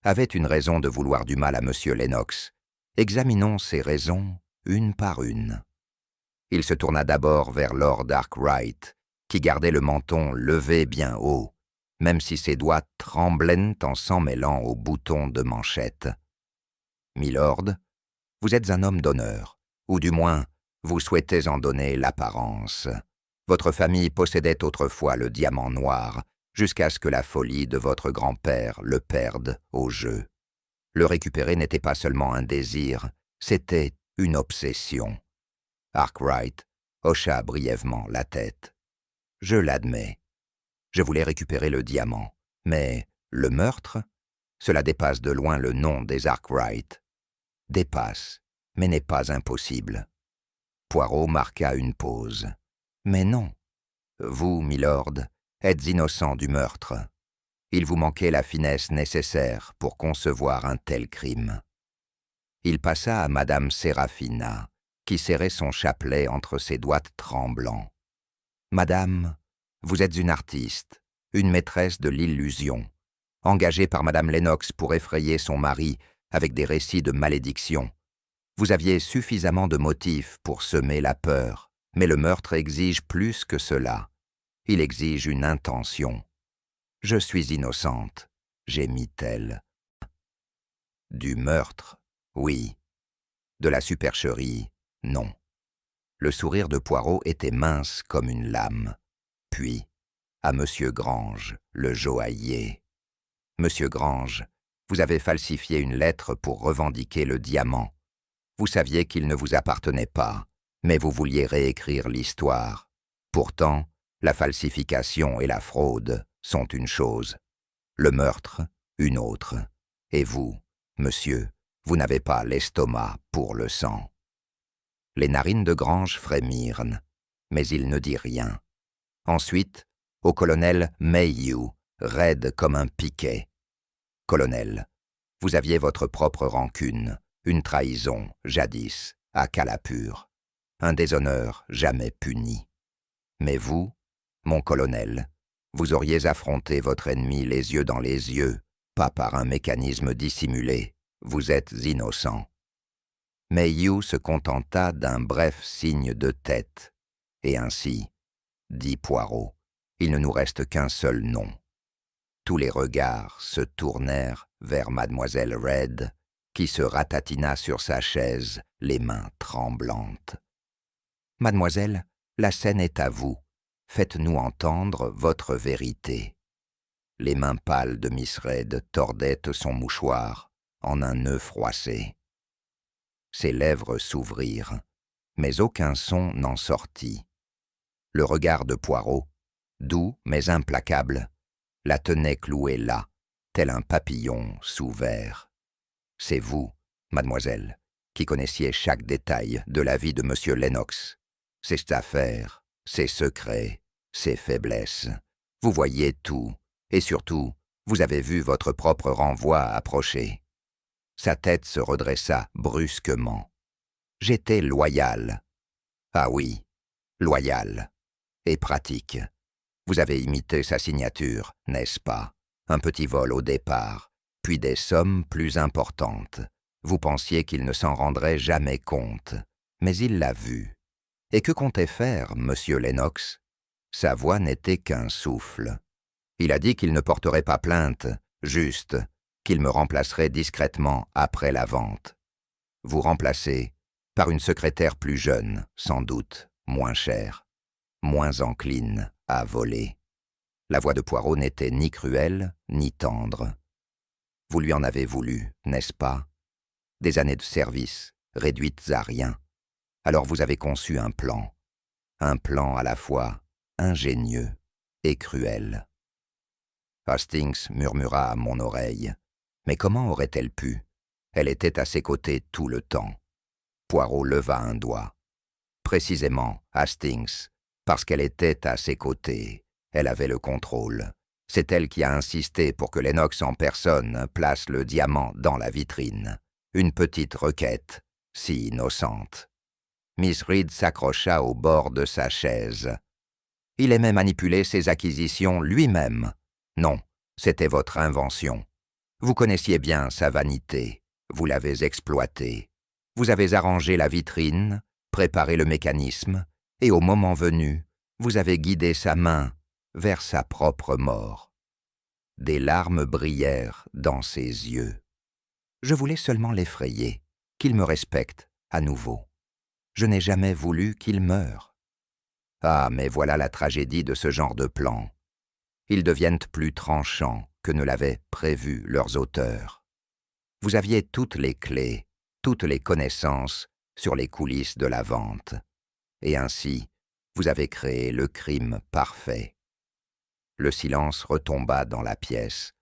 S1: avait une raison de vouloir du mal à Monsieur Lennox. Examinons ces raisons une par une. Il se tourna d'abord vers Lord Arkwright, qui gardait le menton levé bien haut, même si ses doigts tremblaient en s'en mêlant aux boutons de manchette. « Milord, Vous êtes un homme d'honneur, ou du moins, vous souhaitez en donner l'apparence. Votre famille possédait autrefois le diamant noir, jusqu'à ce que la folie de votre grand-père le perde au jeu. Le récupérer n'était pas seulement un désir, c'était une obsession. Arkwright hocha brièvement la tête. Je l'admets. Je voulais récupérer le diamant, mais le meurtre, cela dépasse de loin le nom des Arkwright. Dépasse, mais n'est pas impossible. Poirot marqua une pause. Mais non. Vous, milord, êtes innocent du meurtre. Il vous manquait la finesse nécessaire pour concevoir un tel crime. Il passa à Madame Séraphina, qui serrait son chapelet entre ses doigts tremblants. Madame, vous êtes une artiste, une maîtresse de l'illusion, engagée par Madame Lennox pour effrayer son mari avec des récits de malédiction. Vous aviez suffisamment de motifs pour semer la peur, mais le meurtre exige plus que cela. Il exige une intention. « Je suis innocente », gémit-elle. Du meurtre, oui. De la supercherie, non. Le sourire de Poirot était mince comme une lame. Puis, à Monsieur Grange, le joaillier. « Monsieur Grange, vous avez falsifié une lettre pour revendiquer le diamant. Vous saviez qu'il ne vous appartenait pas, mais vous vouliez réécrire l'histoire. Pourtant, la falsification et la fraude sont une chose, le meurtre, une autre. Et vous, monsieur, vous n'avez pas l'estomac pour le sang. » Les narines de Grange frémirent, mais il ne dit rien. Ensuite, au colonel Mayhew, raide comme un piquet. « Colonel, vous aviez votre propre rancune, une trahison, jadis, à Calapur, un déshonneur jamais puni. Mais vous, mon colonel, vous auriez affronté votre ennemi les yeux dans les yeux, pas par un mécanisme dissimulé. Vous êtes innocent. » Mayhew se contenta d'un bref signe de tête. Et ainsi, dit Poirot, il ne nous reste qu'un seul nom. Tous les regards se tournèrent vers Mademoiselle Red, qui se ratatina sur sa chaise, les mains tremblantes. « Mademoiselle, la scène est à vous. Faites-nous entendre votre vérité. » Les mains pâles de Miss Red tordaient son mouchoir en un nœud froissé. Ses lèvres s'ouvrirent, mais aucun son n'en sortit. Le regard de Poirot, doux mais implacable, la tenait clouée là, tel un papillon sous verre. « C'est vous, mademoiselle, qui connaissiez chaque détail de la vie de M. Lennox, ses affaires, ses secrets, ses faiblesses. Vous voyez tout, et surtout, vous avez vu votre propre renvoi approcher. » Sa tête se redressa brusquement. « J'étais loyal. » « Ah oui, loyal. Et pratique. Vous avez imité sa signature, n'est-ce pas? Un petit vol au départ, puis des sommes plus importantes. Vous pensiez qu'il ne s'en rendrait jamais compte, mais il l'a vu. Et que comptait faire, Monsieur Lennox? Sa voix n'était qu'un souffle. Il a dit qu'il ne porterait pas plainte, juste qu'il me remplacerait discrètement après la vente. Vous remplacer par une secrétaire plus jeune, sans doute, moins chère, moins encline à voler. La voix de Poirot n'était ni cruelle, ni tendre. Vous lui en avez voulu, n'est-ce pas? Des années de service, réduites à rien. Alors vous avez conçu un plan à la fois ingénieux et cruel. Hastings murmura à mon oreille. Mais comment aurait-elle pu? Elle était à ses côtés tout le temps. Poirot leva un doigt. Précisément, Hastings, parce qu'elle était à ses côtés, elle avait le contrôle. C'est elle qui a insisté pour que Lennox en personne place le diamant dans la vitrine. Une petite requête, si innocente. Miss Reed s'accrocha au bord de sa chaise. Il aimait manipuler ses acquisitions lui-même. Non, c'était votre invention. Vous connaissiez bien sa vanité, vous l'avez exploitée. Vous avez arrangé la vitrine, préparé le mécanisme, et au moment venu, vous avez guidé sa main vers sa propre mort. Des larmes brillèrent dans ses yeux. Je voulais seulement l'effrayer, qu'il me respecte à nouveau. Je n'ai jamais voulu qu'il meure. Ah, mais voilà la tragédie de ce genre de plans. Ils deviennent plus tranchants que ne l'avaient prévu leurs auteurs. Vous aviez toutes les clés, toutes les connaissances sur les coulisses de la vente. Et ainsi, vous avez créé le crime parfait. Le silence retomba dans la pièce,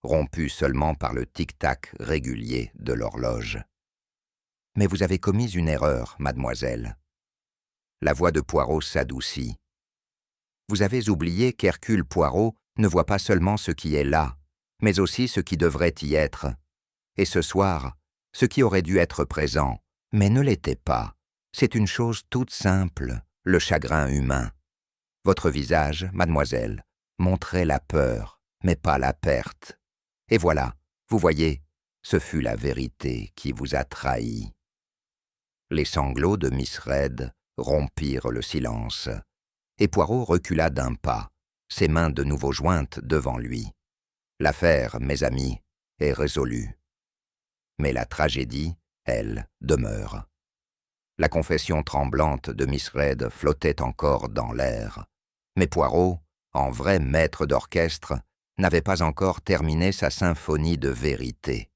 S1: rompu seulement par le tic-tac régulier de l'horloge. « Mais vous avez commis une erreur, mademoiselle. » La voix de Poirot s'adoucit. « Vous avez oublié qu'Hercule Poirot ne voit pas seulement ce qui est là, mais aussi ce qui devrait y être. Et ce soir, ce qui aurait dû être présent, mais ne l'était pas. C'est une chose toute simple, le chagrin humain. Votre visage, mademoiselle, montrait la peur, mais pas la perte. Et voilà, vous voyez, ce fut la vérité qui vous a trahi. » Les sanglots de Miss Reed rompirent le silence, et Poirot recula d'un pas, ses mains de nouveau jointes devant lui. L'affaire, mes amis, est résolue. Mais la tragédie, elle, demeure. La confession tremblante de Miss Reed flottait encore dans l'air, mais Poirot, en vrai maître d'orchestre, n'avait pas encore terminé sa symphonie de vérité.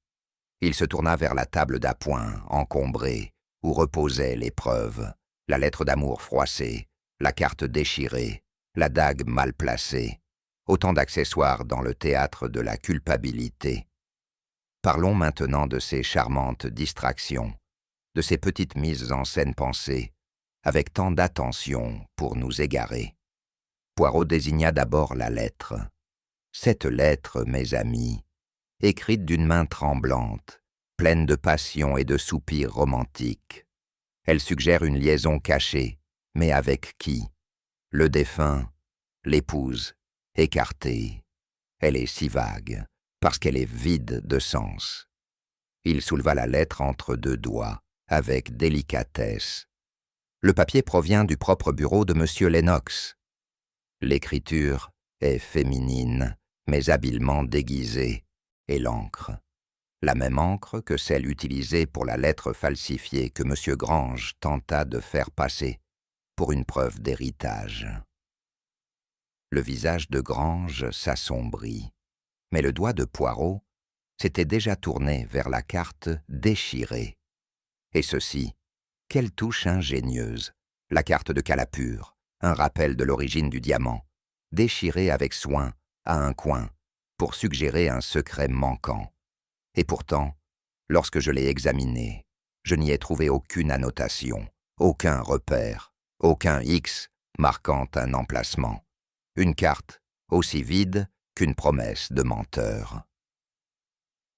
S1: Il se tourna vers la table d'appoint, encombrée, où reposaient les preuves, la lettre d'amour froissée, la carte déchirée, la dague mal placée, autant d'accessoires dans le théâtre de la culpabilité. Parlons maintenant de ces charmantes distractions, de ces petites mises en scène pensées, avec tant d'attention pour nous égarer. Poirot désigna d'abord la lettre. Cette lettre, mes amis, écrite d'une main tremblante, pleine de passion et de soupirs romantiques. Elle suggère une liaison cachée, mais avec qui? Le défunt, l'épouse, écartée. Elle est si vague, parce qu'elle est vide de sens. Il souleva la lettre entre deux doigts, avec délicatesse. Le papier provient du propre bureau de M. Lennox. L'écriture est féminine, mais habilement déguisée, et l'encre. La même encre que celle utilisée pour la lettre falsifiée que M. Grange tenta de faire passer pour une preuve d'héritage. Le visage de Grange s'assombrit, mais le doigt de Poirot s'était déjà tourné vers la carte déchirée. Et ceci, quelle touche ingénieuse, la carte de Calapure, un rappel de l'origine du diamant, déchirée avec soin à un coin pour suggérer un secret manquant. Et pourtant, lorsque je l'ai examinée, je n'y ai trouvé aucune annotation, aucun repère, aucun X marquant un emplacement. Une carte aussi vide qu'une promesse de menteur.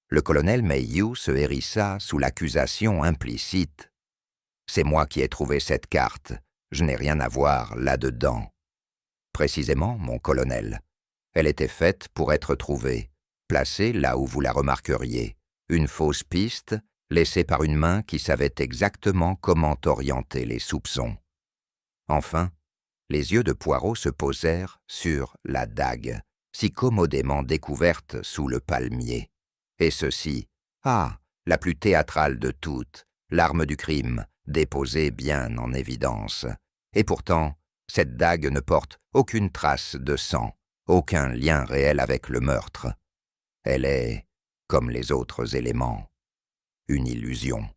S1: Le colonel Mayhew se hérissa sous l'accusation implicite. « C'est moi qui ai trouvé cette carte, je n'ai rien à voir là-dedans. » Précisément, mon colonel. Elle était faite pour être trouvée, placée là où vous la remarqueriez, une fausse piste laissée par une main qui savait exactement comment orienter les soupçons. Enfin, les yeux de Poirot se posèrent sur la dague, si commodément découverte sous le palmier. Et ceci, la plus théâtrale de toutes, l'arme du crime, déposée bien en évidence. Et pourtant, cette dague ne porte aucune trace de sang, aucun lien réel avec le meurtre. Elle est, comme les autres éléments, une illusion.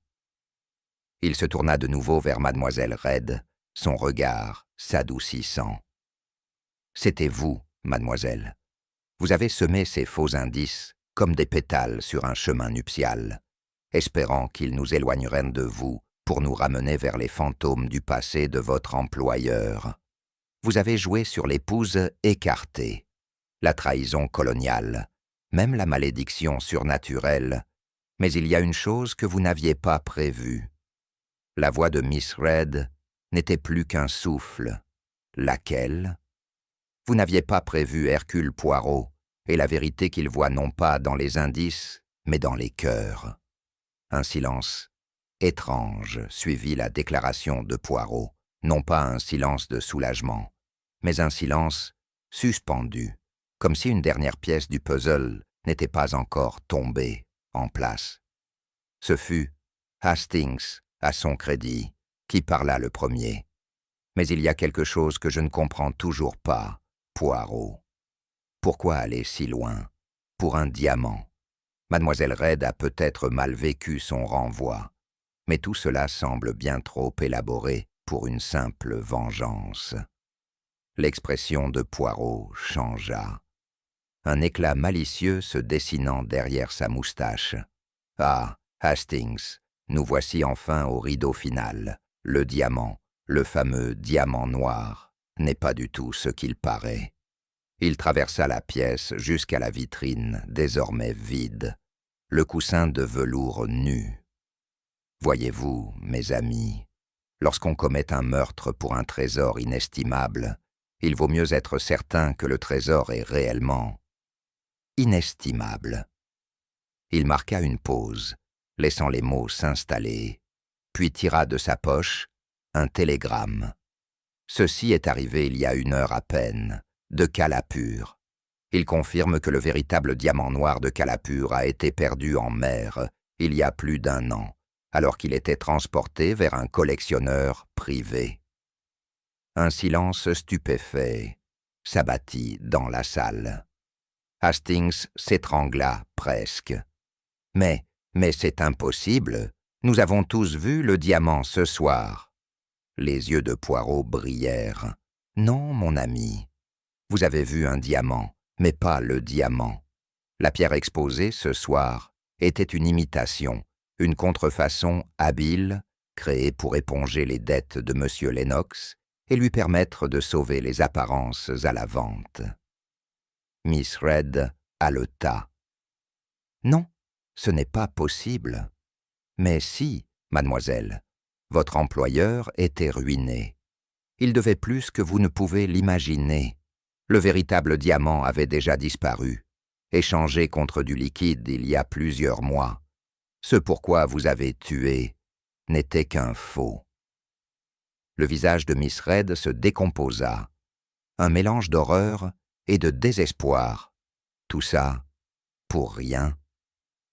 S1: Il se tourna de nouveau vers mademoiselle Reed, son regard s'adoucissant. « C'était vous, mademoiselle. Vous avez semé ces faux indices comme des pétales sur un chemin nuptial, espérant qu'ils nous éloigneraient de vous pour nous ramener vers les fantômes du passé de votre employeur. Vous avez joué sur l'épouse écartée, la trahison coloniale, même la malédiction surnaturelle, mais il y a une chose que vous n'aviez pas prévue. La voix de Miss Reed n'était plus qu'un souffle. Laquelle? Vous n'aviez pas prévu Hercule Poirot et la vérité qu'il voit non pas dans les indices, mais dans les cœurs. Un silence étrange suivit la déclaration de Poirot, non pas un silence de soulagement, mais un silence suspendu, comme si une dernière pièce du puzzle n'était pas encore tombée en place. Ce fut Hastings, à son crédit, qui parla le premier. Mais il y a quelque chose que je ne comprends toujours pas, Poirot. Pourquoi aller si loin? Pour un diamant. Mademoiselle Reed a peut-être mal vécu son renvoi, mais tout cela semble bien trop élaboré pour une simple vengeance. L'expression de Poirot changea. Un éclat malicieux se dessinant derrière sa moustache. « Ah, Hastings, nous voici enfin au rideau final. Le diamant, le fameux diamant noir, n'est pas du tout ce qu'il paraît. » Il traversa la pièce jusqu'à la vitrine, désormais vide, le coussin de velours nu. Voyez-vous, mes amis, lorsqu'on commet un meurtre pour un trésor inestimable, il vaut mieux être certain que le trésor est réellement inestimable. Il marqua une pause, laissant les mots s'installer, puis tira de sa poche un télégramme. Ceci est arrivé il y a 1 heure à peine, de Calapur. Il confirme que le véritable diamant noir de Calapur a été perdu en mer il y a plus d'1 an, alors qu'il était transporté vers un collectionneur privé. Un silence stupéfait s'abattit dans la salle. Hastings s'étrangla presque. « Mais c'est impossible. Nous avons tous vu le diamant ce soir. » Les yeux de Poirot brillèrent. « Non, mon ami. Vous avez vu un diamant, mais pas le diamant. La pierre exposée ce soir était une imitation, une contrefaçon habile, créée pour éponger les dettes de M. Lennox et lui permettre de sauver les apparences à la vente. » Miss Reed haleta. « Non, ce n'est pas possible. »« Mais si, mademoiselle, votre employeur était ruiné. Il devait plus que vous ne pouvez l'imaginer. Le véritable diamant avait déjà disparu, échangé contre du liquide il y a plusieurs mois. Ce pourquoi vous avez tué n'était qu'un faux. » Le visage de Miss Reed se décomposa, un mélange d'horreur et de désespoir. Tout ça, pour rien.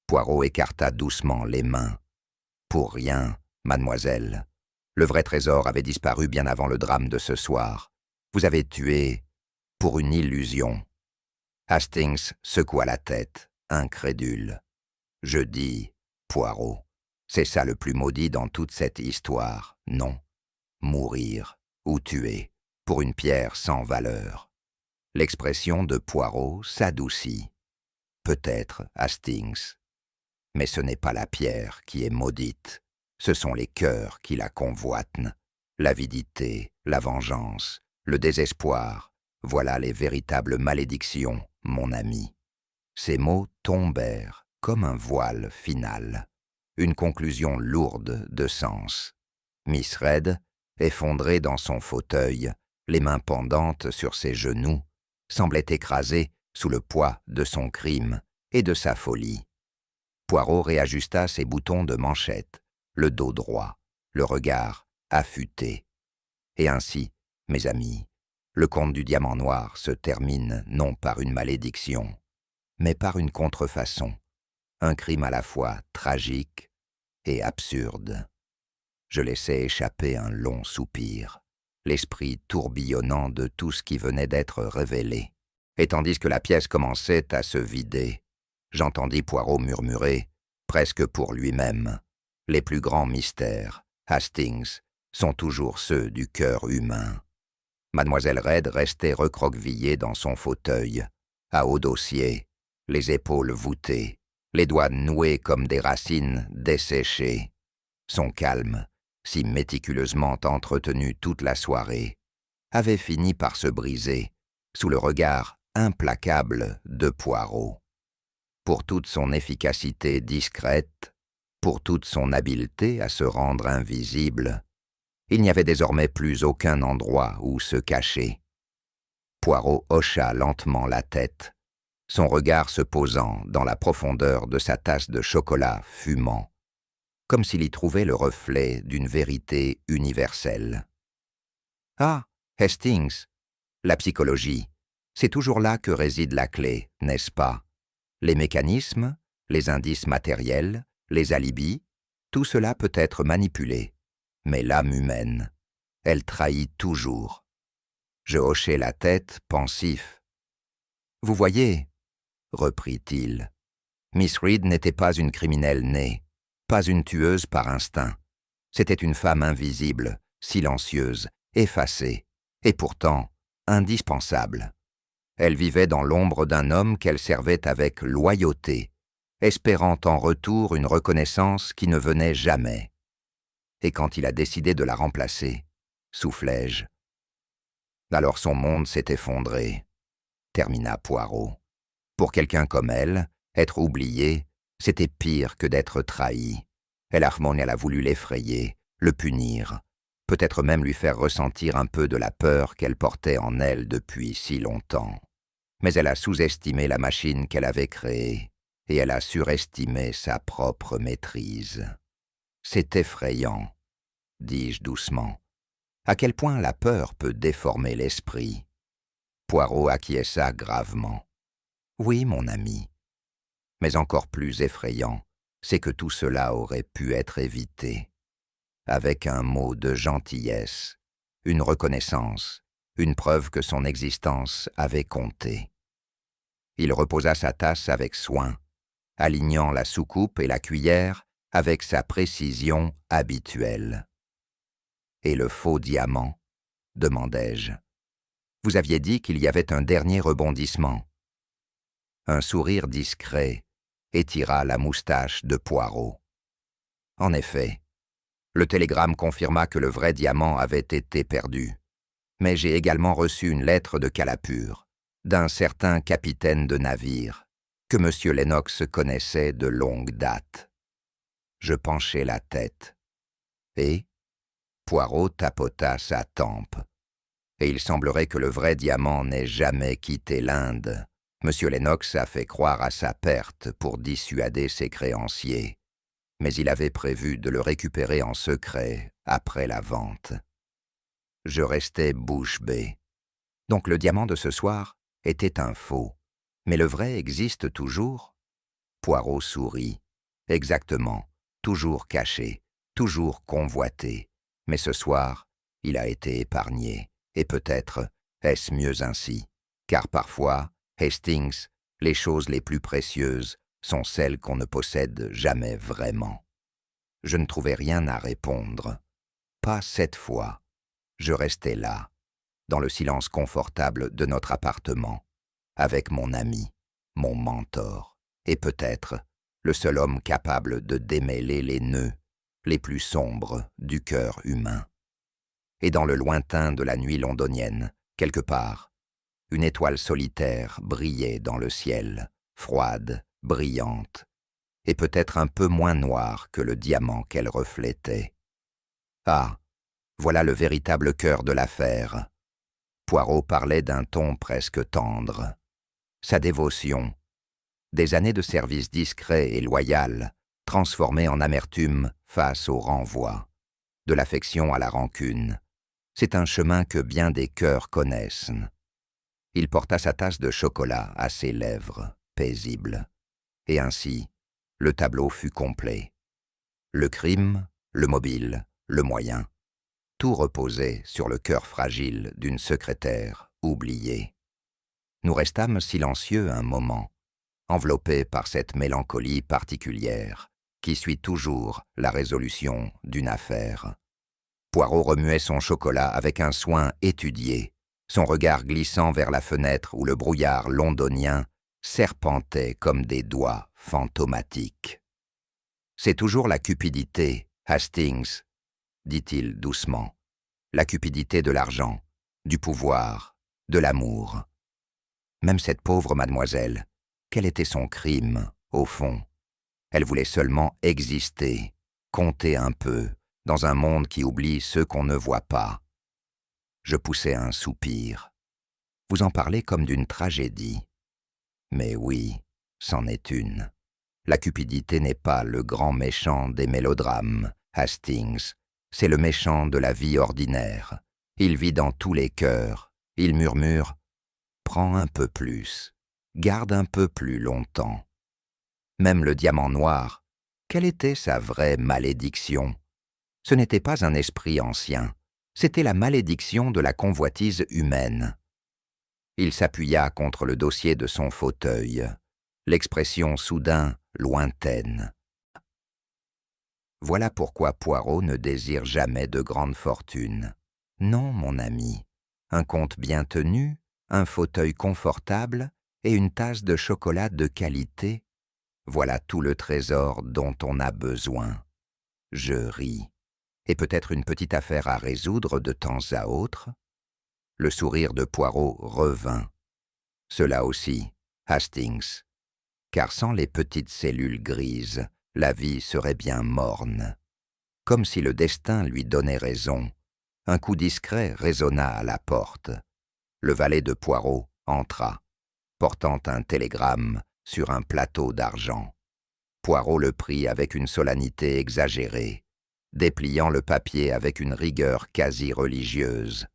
S1: Poirot écarta doucement les mains. « Pour rien, mademoiselle. Le vrai trésor avait disparu bien avant le drame de ce soir. Vous avez tué pour une illusion. » Hastings secoua la tête, incrédule. « Je dis, Poirot, c'est ça le plus maudit dans toute cette histoire, non? Mourir ou tuer pour une pierre sans valeur. » L'expression de Poirot s'adoucit. « Peut-être, Hastings. Mais ce n'est pas la pierre qui est maudite, ce sont les cœurs qui la convoitent. L'avidité, la vengeance, le désespoir, voilà les véritables malédictions, mon ami. » Ces mots tombèrent comme un voile final, une conclusion lourde de sens. Miss Reed, effondrée dans son fauteuil, les mains pendantes sur ses genoux, semblait écrasée sous le poids de son crime et de sa folie. Poirot réajusta ses boutons de manchette, le dos droit, le regard affûté. Et ainsi, mes amis, le conte du diamant noir se termine non par une malédiction, mais par une contrefaçon, un crime à la fois tragique et absurde. Je laissai échapper un long soupir, l'esprit tourbillonnant de tout ce qui venait d'être révélé. Et tandis que la pièce commençait à se vider, j'entendis Poirot murmurer, presque pour lui-même, « Les plus grands mystères, Hastings, sont toujours ceux du cœur humain. » Mademoiselle Reed restait recroquevillée dans son fauteuil, à haut dossier, les épaules voûtées, les doigts noués comme des racines desséchées. Son calme, si méticuleusement entretenu toute la soirée, avait fini par se briser sous le regard implacable de Poirot. Pour toute son efficacité discrète, pour toute son habileté à se rendre invisible, il n'y avait désormais plus aucun endroit où se cacher. Poirot hocha lentement la tête, son regard se posant dans la profondeur de sa tasse de chocolat fumant, comme s'il y trouvait le reflet d'une vérité universelle. « Ah, Hastings, la psychologie, c'est toujours là que réside la clé, n'est-ce pas? Les mécanismes, les indices matériels, les alibis, Tout cela peut être manipulé, mais l'âme humaine, elle trahit toujours. Je hochai la tête, pensif. « Vous voyez, reprit-il, Miss Reed n'était pas une criminelle née, pas une tueuse par instinct. C'était une femme invisible, silencieuse, effacée, et pourtant indispensable. Elle vivait dans l'ombre d'un homme qu'elle servait avec loyauté, espérant en retour une reconnaissance qui ne venait jamais. Et quand il a décidé de la remplacer, soufflai-je. Alors son monde s'est effondré, termina Poirot. Pour quelqu'un comme elle, être oublié, c'était pire que d'être trahi. Elle a voulu l'effrayer, le punir, peut-être même lui faire ressentir un peu de la peur qu'elle portait en elle depuis si longtemps. Mais elle a sous-estimé la machine qu'elle avait créée, et elle a surestimé sa propre maîtrise. C'est effrayant, dis-je doucement. À quel point la peur peut déformer l'esprit. Poirot acquiesça gravement. Oui, mon ami. Mais encore plus effrayant, c'est que tout cela aurait pu être évité. Avec un mot de gentillesse, une reconnaissance, une preuve que son existence avait compté. Il reposa sa tasse avec soin, alignant la soucoupe et la cuillère avec sa précision habituelle. « Et le faux diamant ?» demandai-je. « Vous aviez dit qu'il y avait un dernier rebondissement. » Un sourire discret étira la moustache de Poirot. En effet, le télégramme confirma que le vrai diamant avait été perdu. Mais j'ai également reçu une lettre de Calapur, d'un certain capitaine de navire, que M. Lennox connaissait de longue date. Je penchai la tête. Et Poirot tapota sa tempe. Et il semblerait que le vrai diamant n'ait jamais quitté l'Inde. M. Lennox a fait croire à sa perte pour dissuader ses créanciers, mais il avait prévu de le récupérer en secret après la vente. Je restai bouche bée. Donc le diamant de ce soir était un faux, mais le vrai existe toujours? Poirot sourit. Exactement, toujours caché, toujours convoité, mais ce soir, il a été épargné, et peut-être est-ce mieux ainsi, car parfois, Hastings, les choses les plus précieuses sont celles qu'on ne possède jamais vraiment. Je ne trouvais rien à répondre. Pas cette fois. Je restais là, dans le silence confortable de notre appartement, avec mon ami, mon mentor, et peut-être le seul homme capable de démêler les nœuds les plus sombres du cœur humain. Et dans le lointain de la nuit londonienne, quelque part, une étoile solitaire brillait dans le ciel, froide, brillante, et peut-être un peu moins noire que le diamant qu'elle reflétait. Ah, voilà le véritable cœur de l'affaire. Poirot parlait d'un ton presque tendre. Sa dévotion, des années de service discret et loyal, transformées en amertume face au renvoi, de l'affection à la rancune. C'est un chemin que bien des cœurs connaissent. Il porta sa tasse de chocolat à ses lèvres, paisible. Et ainsi, le tableau fut complet. Le crime, le mobile, le moyen. Tout reposait sur le cœur fragile d'une secrétaire oubliée. Nous restâmes silencieux un moment, enveloppés par cette mélancolie particulière qui suit toujours la résolution d'une affaire. Poirot remuait son chocolat avec un soin étudié, son regard glissant vers la fenêtre où le brouillard londonien serpentait comme des doigts fantomatiques. « C'est toujours la cupidité, Hastings, » dit-il doucement. « La cupidité de l'argent, du pouvoir, de l'amour. Même cette pauvre mademoiselle, quel était son crime, au fond? Elle voulait seulement exister, compter un peu, dans un monde qui oublie ceux qu'on ne voit pas. » Je poussai un soupir. « Vous en parlez comme d'une tragédie. » Mais oui, c'en est une. La cupidité n'est pas le grand méchant des mélodrames, Hastings. C'est le méchant de la vie ordinaire. Il vit dans tous les cœurs. Il murmure « Prends un peu plus. Garde un peu plus longtemps. » Même le diamant noir, Quelle était sa vraie malédiction? Ce n'était pas un esprit ancien, c'était la malédiction de la convoitise humaine. Il s'appuya contre le dossier de son fauteuil, l'expression soudain lointaine. Voilà pourquoi Poirot ne désire jamais de grande fortune. Non, mon ami, un compte bien tenu, un fauteuil confortable et une tasse de chocolat de qualité, voilà tout le trésor dont on a besoin. Je ris. Et peut-être une petite affaire à résoudre de temps à autre? Le sourire de Poirot revint. Cela aussi, Hastings. Car sans les petites cellules grises, la vie serait bien morne. Comme si le destin lui donnait raison, un coup discret résonna à la porte. Le valet de Poirot entra, portant un télégramme sur un plateau d'argent. Poirot le prit avec une solennité exagérée, dépliant le papier avec une rigueur quasi religieuse.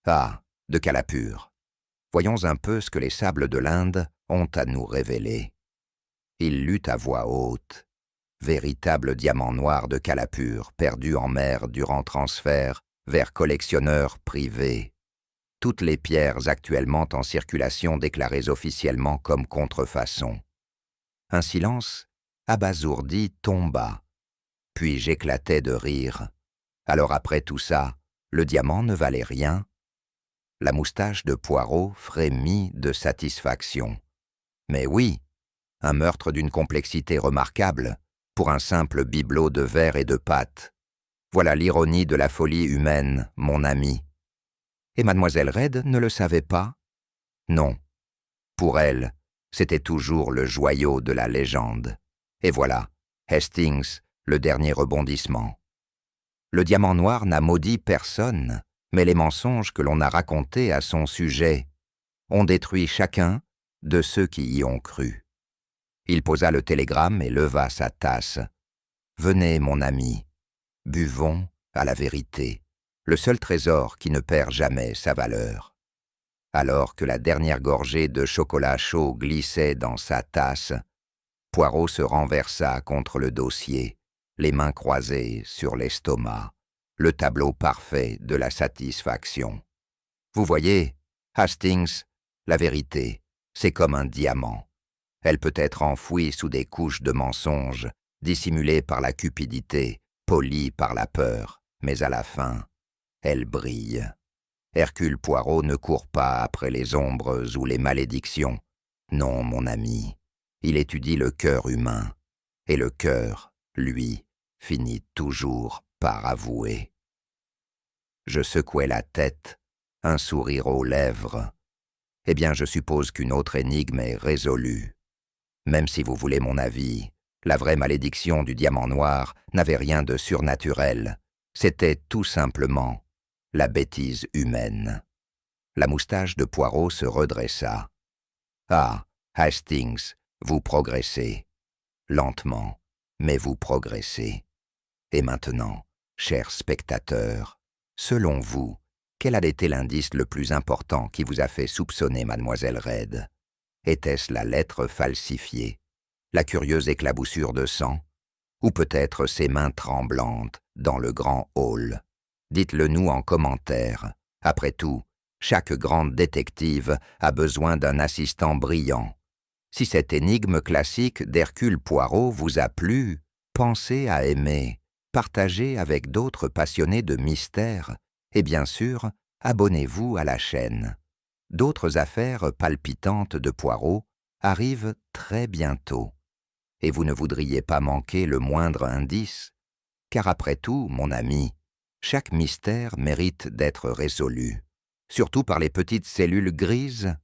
S1: Ah, de Calapur. Voyons un peu ce que les sables de l'Inde ont à nous révéler. Il lut à voix haute. Véritable diamant noir de Calapur, perdu en mer durant transfert vers collectionneur privé. Toutes les pierres actuellement en circulation déclarées officiellement comme contrefaçon. Un silence abasourdi tomba. Puis j'éclatai de rire. Alors après tout ça, le diamant ne valait rien. La moustache de Poirot frémit de satisfaction. Mais oui, un meurtre d'une complexité remarquable, pour un simple bibelot de verre et de pâte. Voilà l'ironie de la folie humaine, mon ami. Et mademoiselle Reed ne le savait pas? Non. Pour elle, c'était toujours le joyau de la légende. Et voilà, Hastings, le dernier rebondissement. Le diamant noir n'a maudit personne, mais les mensonges que l'on a racontés à son sujet ont détruit chacun de ceux qui y ont cru. Il posa le télégramme et leva sa tasse. « Venez, mon ami, buvons à la vérité, le seul trésor qui ne perd jamais sa valeur. » Alors que la dernière gorgée de chocolat chaud glissait dans sa tasse, Poirot se renversa contre le dossier, les mains croisées sur l'estomac, le tableau parfait de la satisfaction. Vous voyez, Hastings, la vérité, c'est comme un diamant. Elle peut être enfouie sous des couches de mensonges, dissimulée par la cupidité, polie par la peur, mais à la fin, elle brille. Hercule Poirot ne court pas après les ombres ou les malédictions. Non, mon ami, il étudie le cœur humain, et le cœur, lui, finit toujours par avouer. Je secouai la tête, un sourire aux lèvres. Eh bien, je suppose qu'une autre énigme est résolue. Même si vous voulez mon avis, la vraie malédiction du diamant noir n'avait rien de surnaturel. C'était tout simplement la bêtise humaine. La moustache de Poirot se redressa. Ah, Hastings, vous progressez. Lentement, mais vous progressez. Et maintenant, chers spectateurs, selon vous, quel a été l'indice le plus important qui vous a fait soupçonner mademoiselle Reed? Était-ce la lettre falsifiée, la curieuse éclaboussure de sang, ou peut-être ses mains tremblantes dans le grand hall? Dites-le nous en commentaire. Après tout, chaque grande détective a besoin d'un assistant brillant. Si cette énigme classique d'Hercule Poirot vous a plu, pensez à aimer, partagez avec d'autres passionnés de mystère, et bien sûr, abonnez-vous à la chaîne. D'autres affaires palpitantes de Poirot arrivent très bientôt. Et vous ne voudriez pas manquer le moindre indice, car après tout, mon ami, chaque mystère mérite d'être résolu, surtout par les petites cellules grises